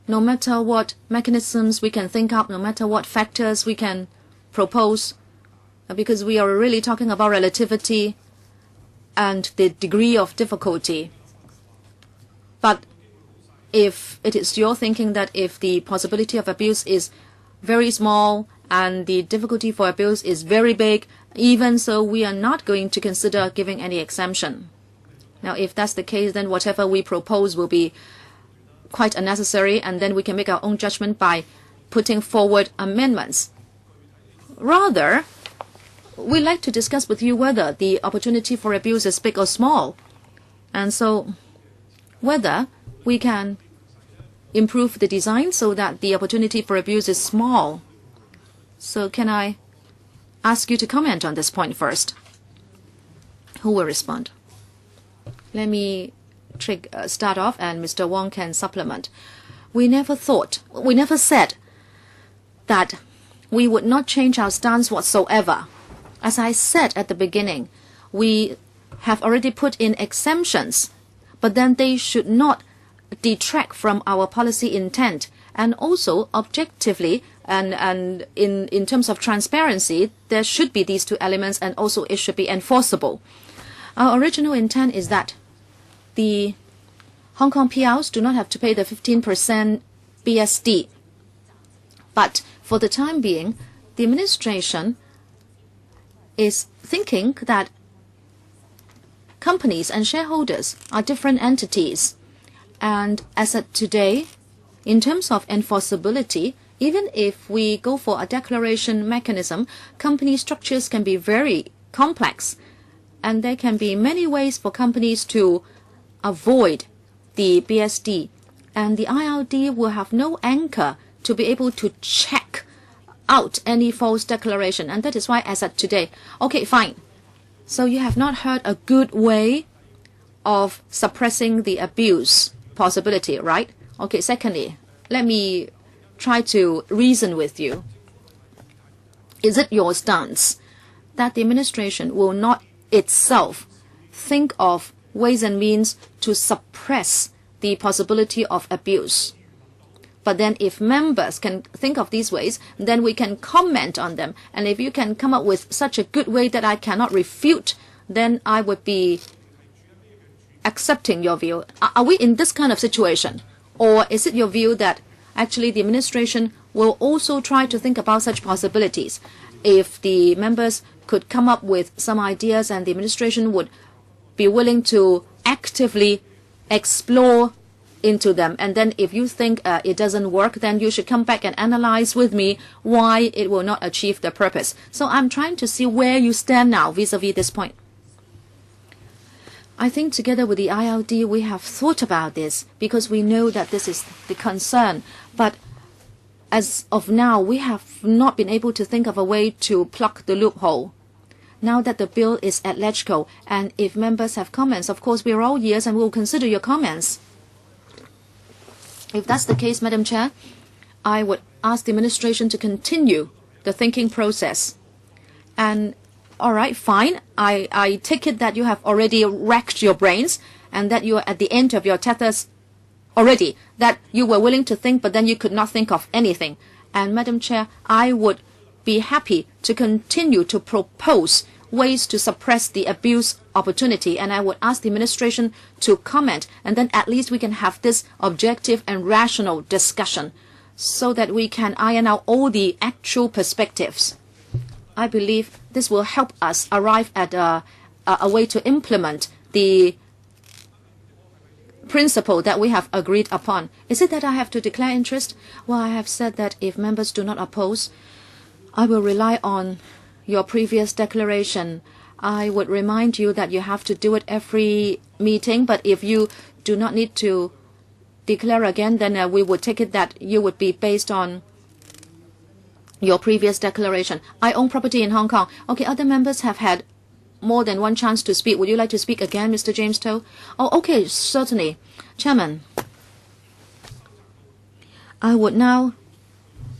no matter what mechanisms we can think up, no matter what factors we can propose, because we are really talking about relativity and the degree of difficulty. But if it is your thinking that if the possibility of abuse is very small and the difficulty for abuse is very big, even so we are not going to consider giving any exemption. Now, if that's the case, then whatever we propose will be quite unnecessary, and then we can make our own judgment by putting forward amendments. Rather, we like to discuss with you whether the opportunity for abuse is big or small. And so whether we can improve the design so that the opportunity for abuse is small. So can I ask you to comment on this point first? Who will respond? Let me start off, and Mr. Wong can supplement. We never said that we would not change our stance whatsoever. As I said at the beginning, we have already put in exemptions, but then they should not detract from our policy intent. And also, objectively, and in terms of transparency, there should be these two elements, and also it should be enforceable. Our original intent is that the Hong Kong PRs do not have to pay the 15% BSD. But for the time being, the administration is thinking that companies and shareholders are different entities. And as of today, in terms of enforceability, even if we go for a declaration mechanism, company structures can be very complex. And there can be many ways for companies to avoid the BSD. And the IRD will have no anchor to be able to check out any false declaration. And that is why, as of today, okay, fine. So you have not heard a good way of suppressing the abuse possibility, right? Okay, secondly, let me try to reason with you. Is it your stance that the administration will not itself think of ways and means to suppress the possibility of abuse? But then if members can think of these ways, then we can comment on them. And if you can come up with such a good way that I cannot refute, then I would be accepting your view. Are we in this kind of situation? Or is it your view that actually the administration will also try to think about such possibilities? If the members could come up with some ideas and the administration would be willing to actively explore into them, and then if you think it doesn't work, then you should come back and analyze with me why it will not achieve the purpose. So I'm trying to see where you stand now vis-a-vis this point. I think together with the ILD, we have thought about this because we know that this is the concern. But as of now, we have not been able to think of a way to plug the loophole. Now that the bill is at LegCo, and if members have comments, of course, we are all ears and we will consider your comments. If that's the case, Madam Chair, I would ask the administration to continue the thinking process. And all right, fine. I take it that you have already racked your brains and that you are at the end of your tethers already, that you were willing to think, but then you could not think of anything. And Madam Chair, I would be happy to continue to propose ways to suppress the abuse opportunity, and I would ask the administration to comment, and then at least we can have this objective and rational discussion so that we can iron out all the actual perspectives. I believe this will help us arrive at a way to implement the principle that we have agreed upon. Is it that I have to declare interest? Well, I have said that if members do not oppose, I will rely on your previous declaration. I would remind you that you have to do it every meeting, but if you do not need to declare again, then we would take it that you would be based on your previous declaration. I own property in Hong Kong. Okay, other members have had more than one chance to speak. Would you like to speak again, Mr. James To? Oh, okay, certainly. Chairman, I would now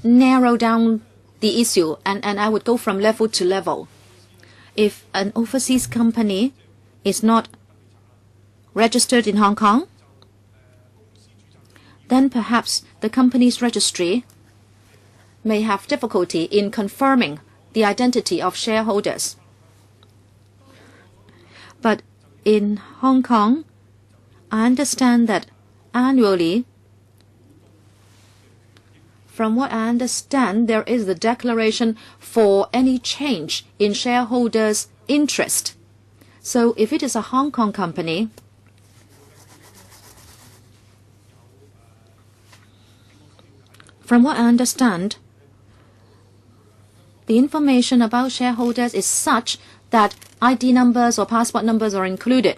narrow down the issue, and I would go from level to level. If an overseas company is not registered in Hong Kong, then perhaps the company's registry may have difficulty in confirming the identity of shareholders. But in Hong Kong, I understand that annually, from what I understand, there is the declaration for any change in shareholders' interest. So if it is a Hong Kong company, from what I understand, the information about shareholders is such that ID numbers or passport numbers are included.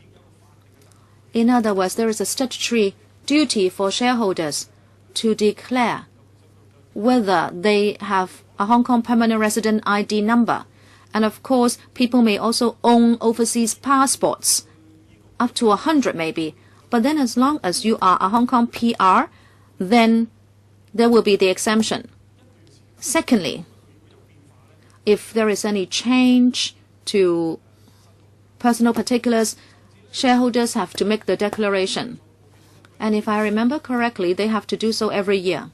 In other words, there is a statutory duty for shareholders to declare whether they have a Hong Kong permanent resident ID number. And of course, people may also own overseas passports, up to 100 maybe. But then as long as you are a Hong Kong PR, then there will be the exemption. Secondly, if there is any change to personal particulars, shareholders have to make the declaration. And if I remember correctly, they have to do so every year.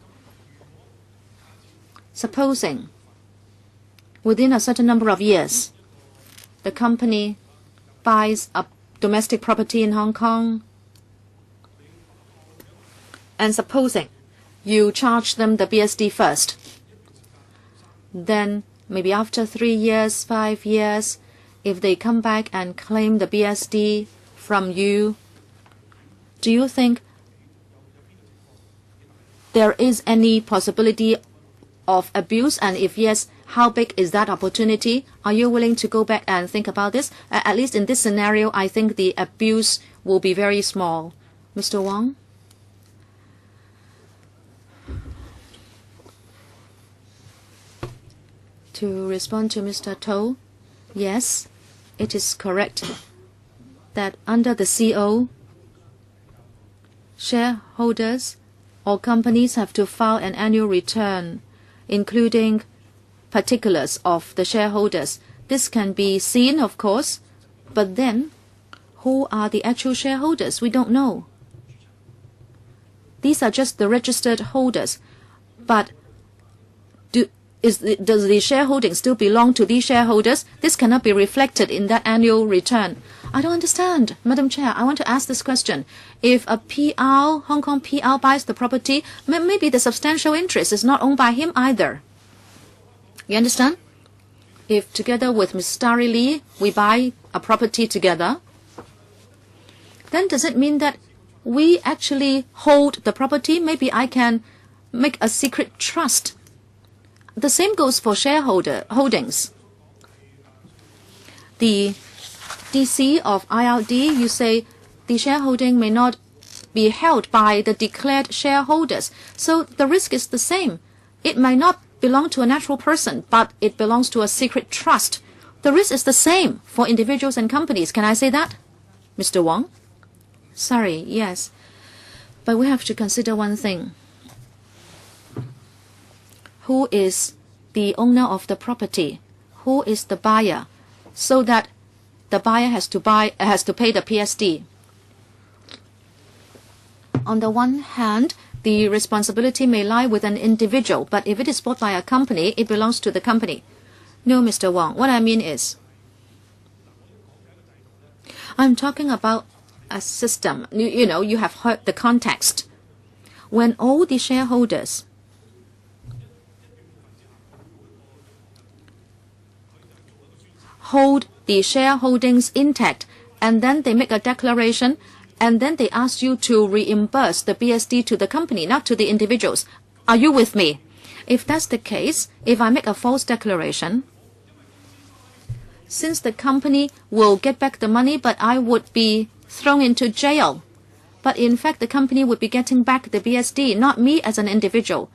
Supposing within a certain number of years, the company buys a domestic property in Hong Kong, and supposing you charge them the BSD first, then maybe after 3 years, 5 years, if they come back and claim the BSD from you, do you think there is any possibility of abuse? And if yes, how big is that opportunity? Are you willing to go back and think about this? At least in this scenario, I think the abuse will be very small. Mr. Wong? To respond to Mr. To, yes, it is correct that under the CO, shareholders or companies have to file an annual return, including particulars of the shareholders. This can be seen, of course, but then who are the actual shareholders? We don't know. These are just the registered holders. But does the shareholding still belong to these shareholders? This cannot be reflected in that annual return. I don't understand. Madam Chair, I want to ask this question. If a PR, Hong Kong PR buys the property, maybe the substantial interest is not owned by him either. You understand? If together with Ms. Starry Lee, we buy a property together, then does it mean that we actually hold the property? Maybe I can make a secret trust. The same goes for shareholder holdings. The DC of ILD, you say the shareholding may not be held by the declared shareholders. So the risk is the same. It might not belong to a natural person, but it belongs to a secret trust. The risk is the same for individuals and companies. Can I say that? Mr. Wong? Sorry, yes. But we have to consider one thing. Who is the owner of the property? Who is the buyer? So that the buyer has to pay the PSD. On the one hand, the responsibility may lie with an individual, but if it is bought by a company, it belongs to the company. No, Mr. Wong, what I mean is, I'm talking about a system. You know, you have heard the context. When all the shareholders hold the shareholdings intact, and then they make a declaration, and then they ask you to reimburse the BSD to the company, not to the individuals. Are you with me? If that's the case, if I make a false declaration, since the company will get back the money, but I would be thrown into jail. But in fact, the company would be getting back the BSD, not me as an individual.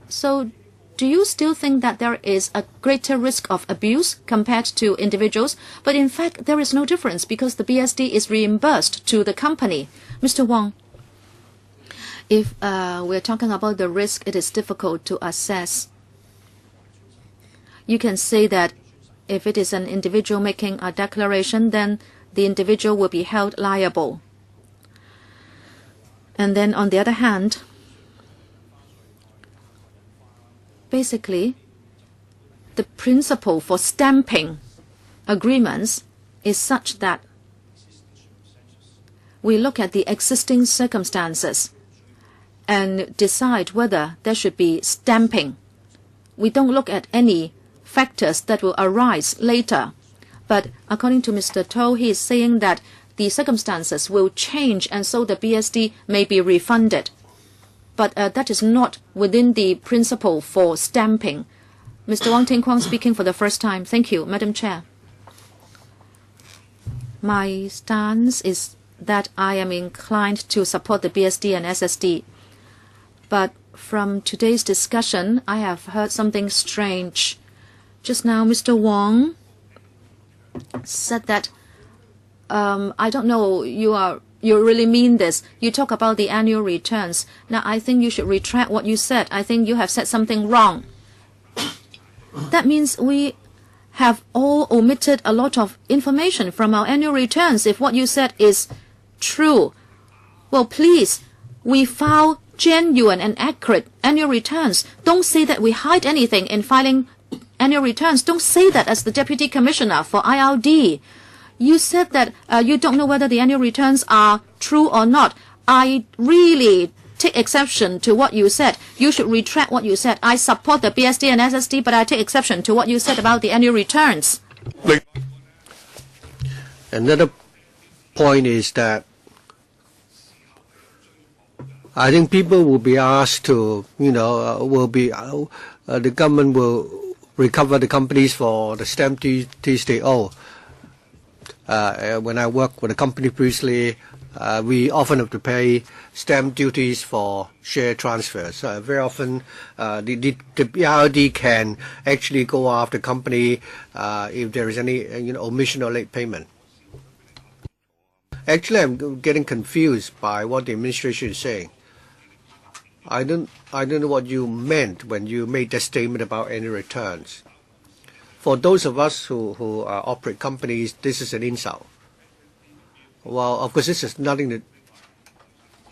So do you still think that there is a greater risk of abuse compared to individuals? But in fact, there is no difference because the BSD is reimbursed to the company. Mr. Wong, if we're talking about the risk, it is difficult to assess. You can say that if it is an individual making a declaration, then the individual will be held liable. And then on the other hand, basically, the principle for stamping agreements is such that we look at the existing circumstances and decide whether there should be stamping. We don't look at any factors that will arise later. But according to Mr. To, he is saying that the circumstances will change and so the BSD may be refunded. But that is not within the principle for stamping. Mr. Wai-king speaking for the first time. Thank you, Madam Chair. My stance is that I am inclined to support the BSD and SSD. But from today's discussion, I have heard something strange. Just now, Mr. Wong said that, I don't know, you really mean this. You talk about the annual returns. Now, I think you should retract what you said. I think you have said something wrong. That means we have all omitted a lot of information from our annual returns if what you said is true. Well, please, we file genuine and accurate annual returns. Don't say that we hide anything in filing annual returns. Don't say that as the Deputy Commissioner for IRD. You said that you don't know whether the annual returns are true or not. I really take exception to what you said. You should retract what you said. I support the BSD and SSD, but I take exception to what you said about the annual returns. Another point is that I think people will be asked to, the government will recover the companies for the stamp duties they owe. When I worked with a company previously, we often have to pay stamp duties for share transfers. Very often, the IRD can actually go after the company if there is any omission or late payment. Actually, I'm getting confused by what the administration is saying. I don't know what you meant when you made that statement about any returns. For those of us who operate companies, this is an insult. Well, of course, this is nothing.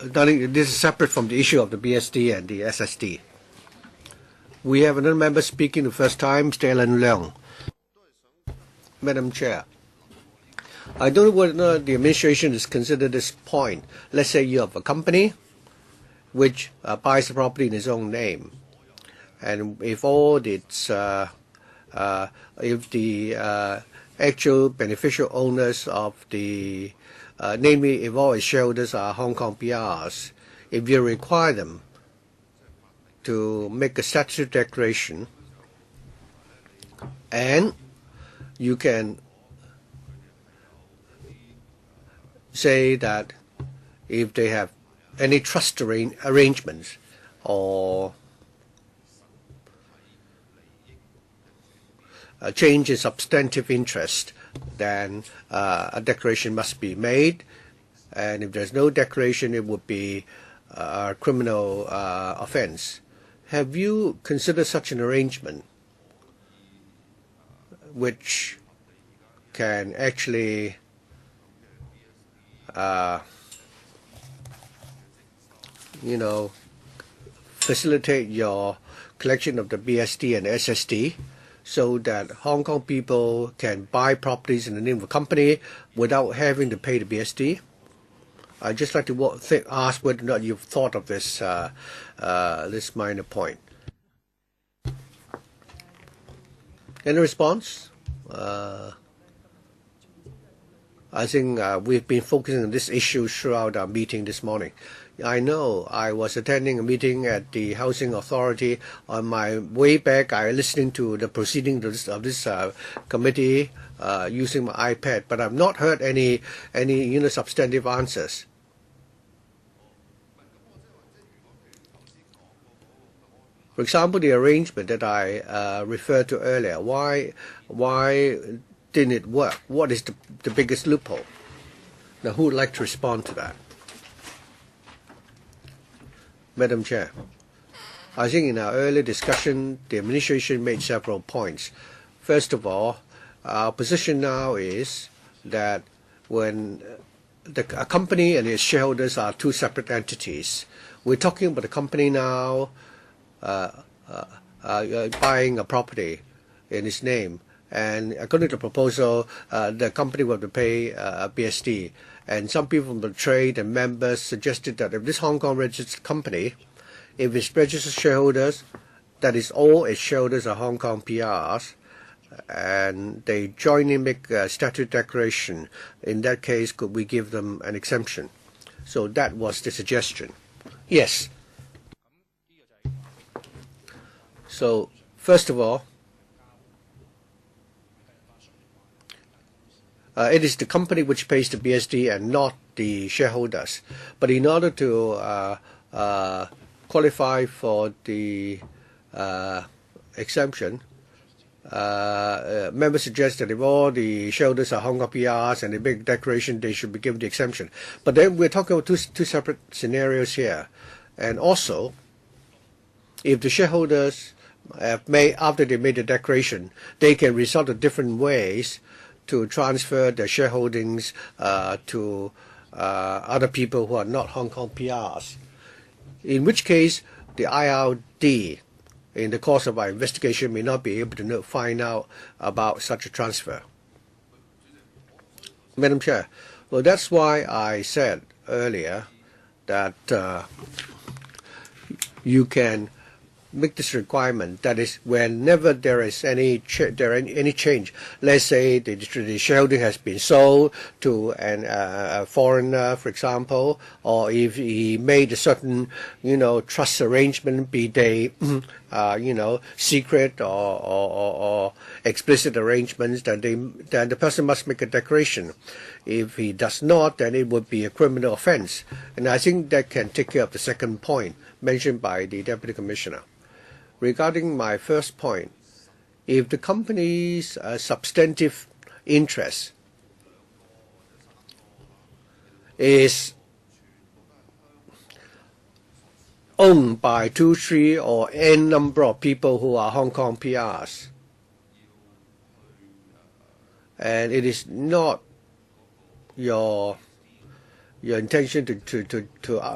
This is separate from the issue of the BSD and the SSD. We have another member speaking the first time, Mr. Alan Leung. Madam Chair, I don't know whether the administration has considered this point. Let's say you have a company which buys the property in its own name, and if all its if the actual beneficial owners of the namely if all its shareholders are Hong Kong PRs, if you require them to make a statutory declaration, and you can say that if they have any trust arrangements or a change in substantive interest, then a declaration must be made. And if there's no declaration, it would be a criminal offense. Have you considered such an arrangement which can actually facilitate your collection of the BSD and SSD so that Hong Kong people can buy properties in the name of a company without having to pay the BSD? I'd just like to ask whether or not you've thought of this this minor point. Any response? I think we've been focusing on this issue throughout our meeting this morning. I know I was attending a meeting at the Housing Authority. On my way back, I listening to the proceedings of this committee using my iPad, but I've not heard any substantive answers. For example, the arrangement that I referred to earlier, why didn't it work? What is the biggest loophole? Now, who would like to respond to that? Madam Chair, I think in our earlier discussion, the administration made several points. First of all, our position now is that when a company and its shareholders are two separate entities, we're talking about a company now buying a property in its name. And according to the proposal, the company will have to pay a BSD. And some people from the trade and members suggested that if this Hong Kong registered company, if its registered shareholders, that is all its shareholders are Hong Kong PRs, and they jointly make a statutory declaration, in that case, could we give them an exemption? So that was the suggestion. Yes. So, first of all, It is the company which pays the BSD and not the shareholders. But in order to qualify for the exemption, members suggest that if all the shareholders are Hong Kong PRs and they make a declaration, they should be given the exemption. But then we're talking about two separate scenarios here. And also, if the shareholders after they made the declaration, they can resort to different ways to transfer their shareholdings to other people who are not Hong Kong PRs. In which case, the IRD, in the course of our investigation, may not be able to find out about such a transfer. Madam Chair, well, that's why I said earlier that you can make this requirement. That is, whenever there is any change, let's say the shareholding has been sold to a foreigner, for example, or if he made a certain, trust arrangement, be they, secret or explicit arrangements, then the person must make a declaration. If he does not, then it would be a criminal offense. And I think that can take care of the second point mentioned by the Deputy Commissioner. Regarding my first point, if the company's substantive interest is owned by 2, 3, or n number of people who are Hong Kong PRs, and it is not your intention to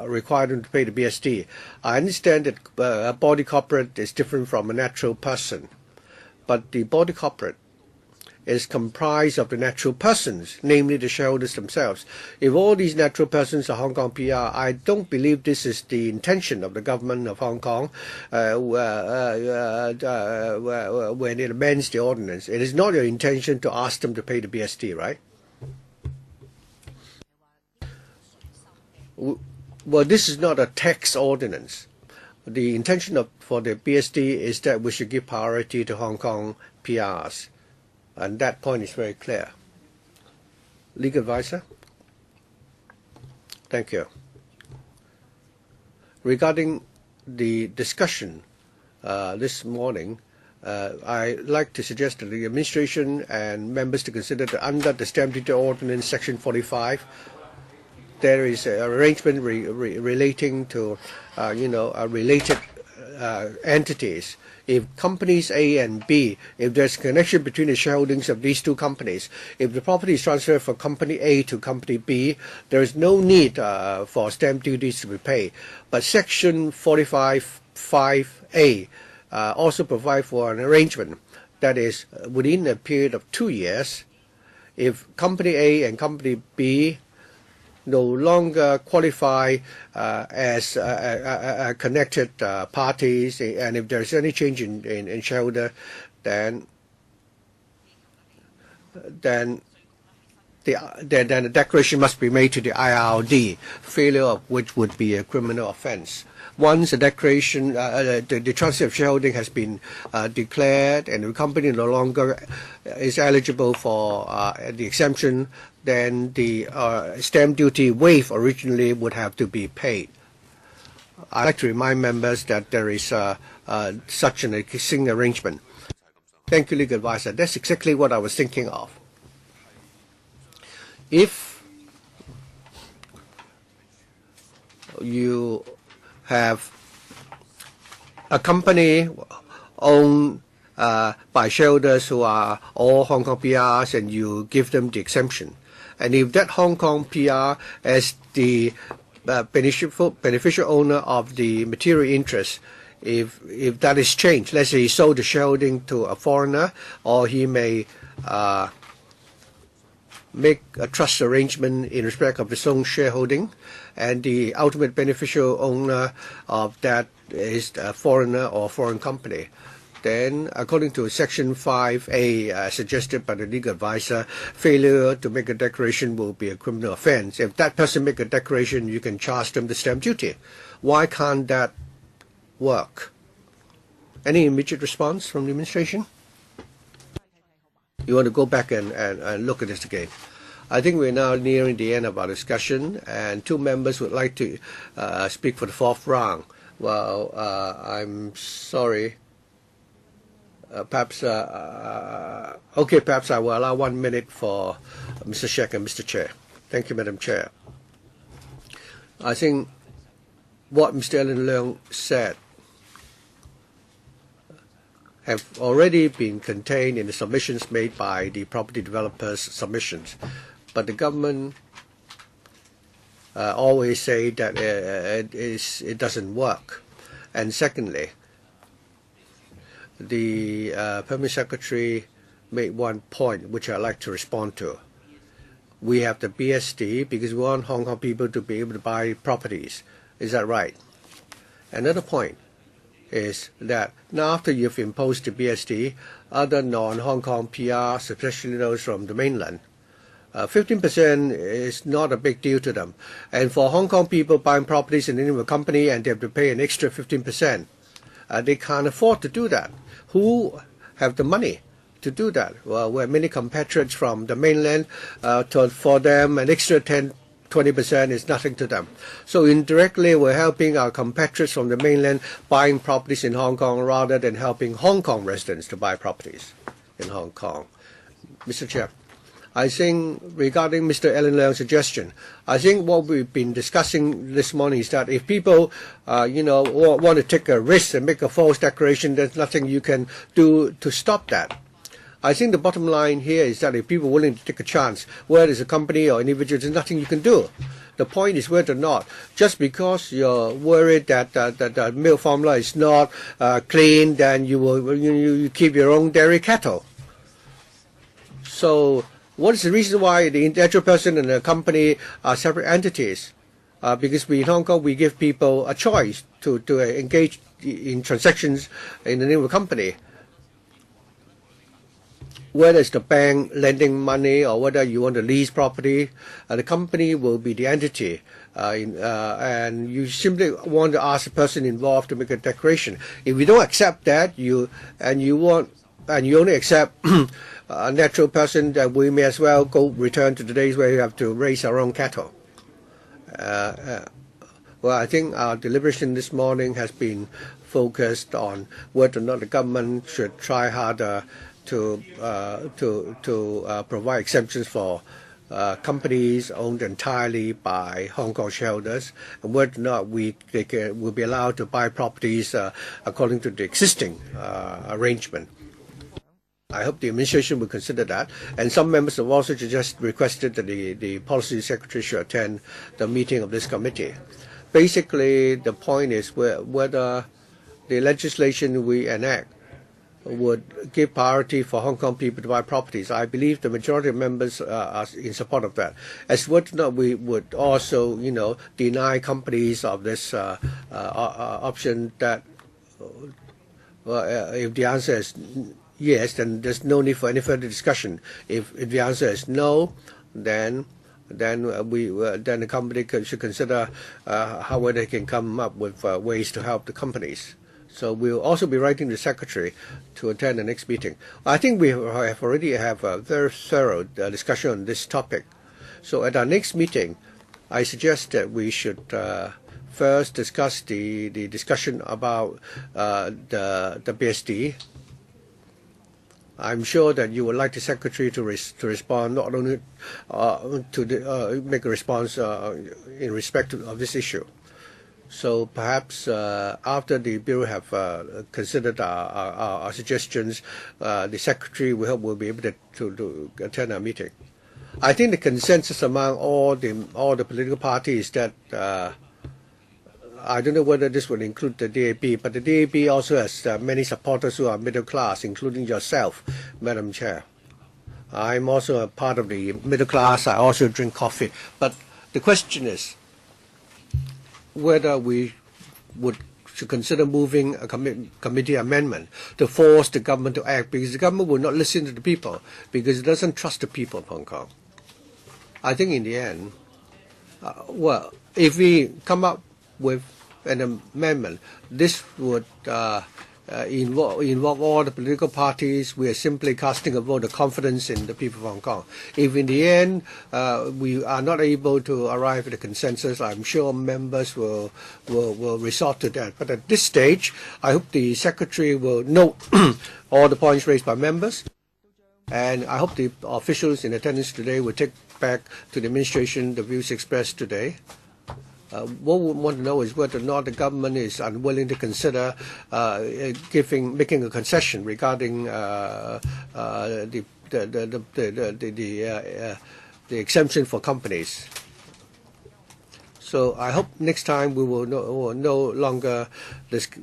require them to pay the BSD. I understand that a body corporate is different from a natural person, but the body corporate is comprised of the natural persons, namely the shareholders themselves. If all these natural persons are Hong Kong PR, I don't believe this is the intention of the government of Hong Kong when it amends the ordinance. It is not your intention to ask them to pay the BSD, right? Well, this is not a tax ordinance. The intention for the BSD is that we should give priority to Hong Kong PRs, and that point is very clear. Legal advisor? Thank you. Regarding the discussion this morning, I'd like to suggest that the administration and members to consider that under the Stamp Duty Ordinance Section 45, there is an arrangement relating to, related entities. If companies A and B, if there's a connection between the shareholdings of these two companies, if the property is transferred from company A to company B, there is no need for stamp duties to be paid. But Section 45(5)(a) also provides for an arrangement that is within a period of 2 years, if company A and company B no longer qualify as connected parties, and if there is any change in shareholder, then the declaration must be made to the IRD, failure of which would be a criminal offense. Once the declaration, the transfer of shareholding has been declared and the company no longer is eligible for the exemption, then the stamp duty waived originally would have to be paid. I'd like to remind members that there is such an existing arrangement. Thank you, legal advisor. That's exactly what I was thinking of. If you have a company owned by shareholders who are all Hong Kong PRs and you give them the exemption, and if that Hong Kong PR as the beneficial owner of the material interest, if that is changed, let's say he sold the shareholding to a foreigner, or he may make a trust arrangement in respect of his own shareholding, and the ultimate beneficial owner of that is a foreigner or foreign company, then according to Section 5(a) suggested by the legal advisor, failure to make a declaration will be a criminal offense. If that person make a declaration, you can charge them the stamp duty. Why can't that work? Any immediate response from the administration? You want to go back and look at this again? I think we're now nearing the end of our discussion, and 2 members would like to speak for the 4th round. Well, I'm sorry. Perhaps I will allow 1 minute for Mr. Sheikh and Mr. Chair. Thank you, Madam Chair. I think what Mr. Allen Leung said have already been contained in the submissions made by the property developers' submissions, but the government always say that it doesn't work. And secondly, the Permanent Secretary made one point which I'd like to respond to. We have the BSD because we want Hong Kong people to be able to buy properties. Is that right? Another point is that now after you've imposed the BSD, other non-Hong Kong PRs, especially those from the mainland, 15% is not a big deal to them. And for Hong Kong people buying properties in the name of a company and they have to pay an extra 15%, they can't afford to do that. Who have the money to do that? Well, we have many compatriots from the mainland. For them, an extra 20% is nothing to them. So indirectly, we're helping our compatriots from the mainland buying properties in Hong Kong rather than helping Hong Kong residents to buy properties in Hong Kong. Mr. Chair, I think regarding Mr. Allen Leung's suggestion, I think what we've been discussing this morning is that if people, want to take a risk and make a false declaration, there's nothing you can do to stop that. I think the bottom line here is that if people are willing to take a chance, whether it's a company or individual, there's nothing you can do. The point is whether or not, just because you're worried that the milk formula is not clean, then you keep your own dairy cattle. So what is the reason why the individual person and the company are separate entities? Because in Hong Kong, we give people a choice to engage in transactions in the name of a company. Whether it's the bank lending money or whether you want to lease property, the company will be the entity. And you simply want to ask the person involved to make a declaration. If you don't accept that, you only accept a natural person, that we may as well return to the days where we have to raise our own cattle. Well, I think our deliberation this morning has been focused on whether or not the government should try harder to provide exemptions for companies owned entirely by Hong Kong shareholders, and whether or not they will be allowed to buy properties according to the existing arrangement. I hope the administration will consider that. And some members have also just requested that the policy secretary should attend the meeting of this committee. Basically, the point is whether the legislation we enact would give priority for Hong Kong people to buy properties. I believe the majority of members are in support of that. As whether or not we would also, deny companies of this option, that if the answer is yes, then there's no need for any further discussion. If the answer is no, then the company should consider how they can come up with ways to help the companies. So we'll also be writing the secretary to attend the next meeting. I think we have already have a very thorough discussion on this topic. So at our next meeting, I suggest that we should first discuss the discussion about the BSD. I'm sure that you would like the secretary to respond, not only make a response in respect of this issue. So perhaps after the Bureau have considered our suggestions, the Secretary will be able to attend our meeting. I think the consensus among all the political parties that I don't know whether this will include the DAB, but the DAB also has many supporters who are middle class, including yourself, Madam Chair. I'm also a part of the middle class. I also drink coffee. But the question is whether we should consider moving a committee amendment to force the government to act, because the government will not listen to the people because it doesn't trust the people of Hong Kong. I think in the end, if we come up with an amendment, this would involve all the political parties. We are simply casting a vote of confidence in the people of Hong Kong. If in the end we are not able to arrive at a consensus, I'm sure members will resort to that. But at this stage, I hope the Secretary will note all the points raised by members. And I hope the officials in attendance today will take back to the administration the views expressed today. What we want to know is whether or not the government is unwilling to consider making a concession regarding the exemption for companies. So I hope next time we will no longer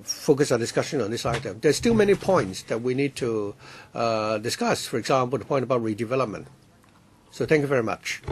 focus our discussion on this item. There's still many points that we need to discuss. For example, the point about redevelopment. So thank you very much.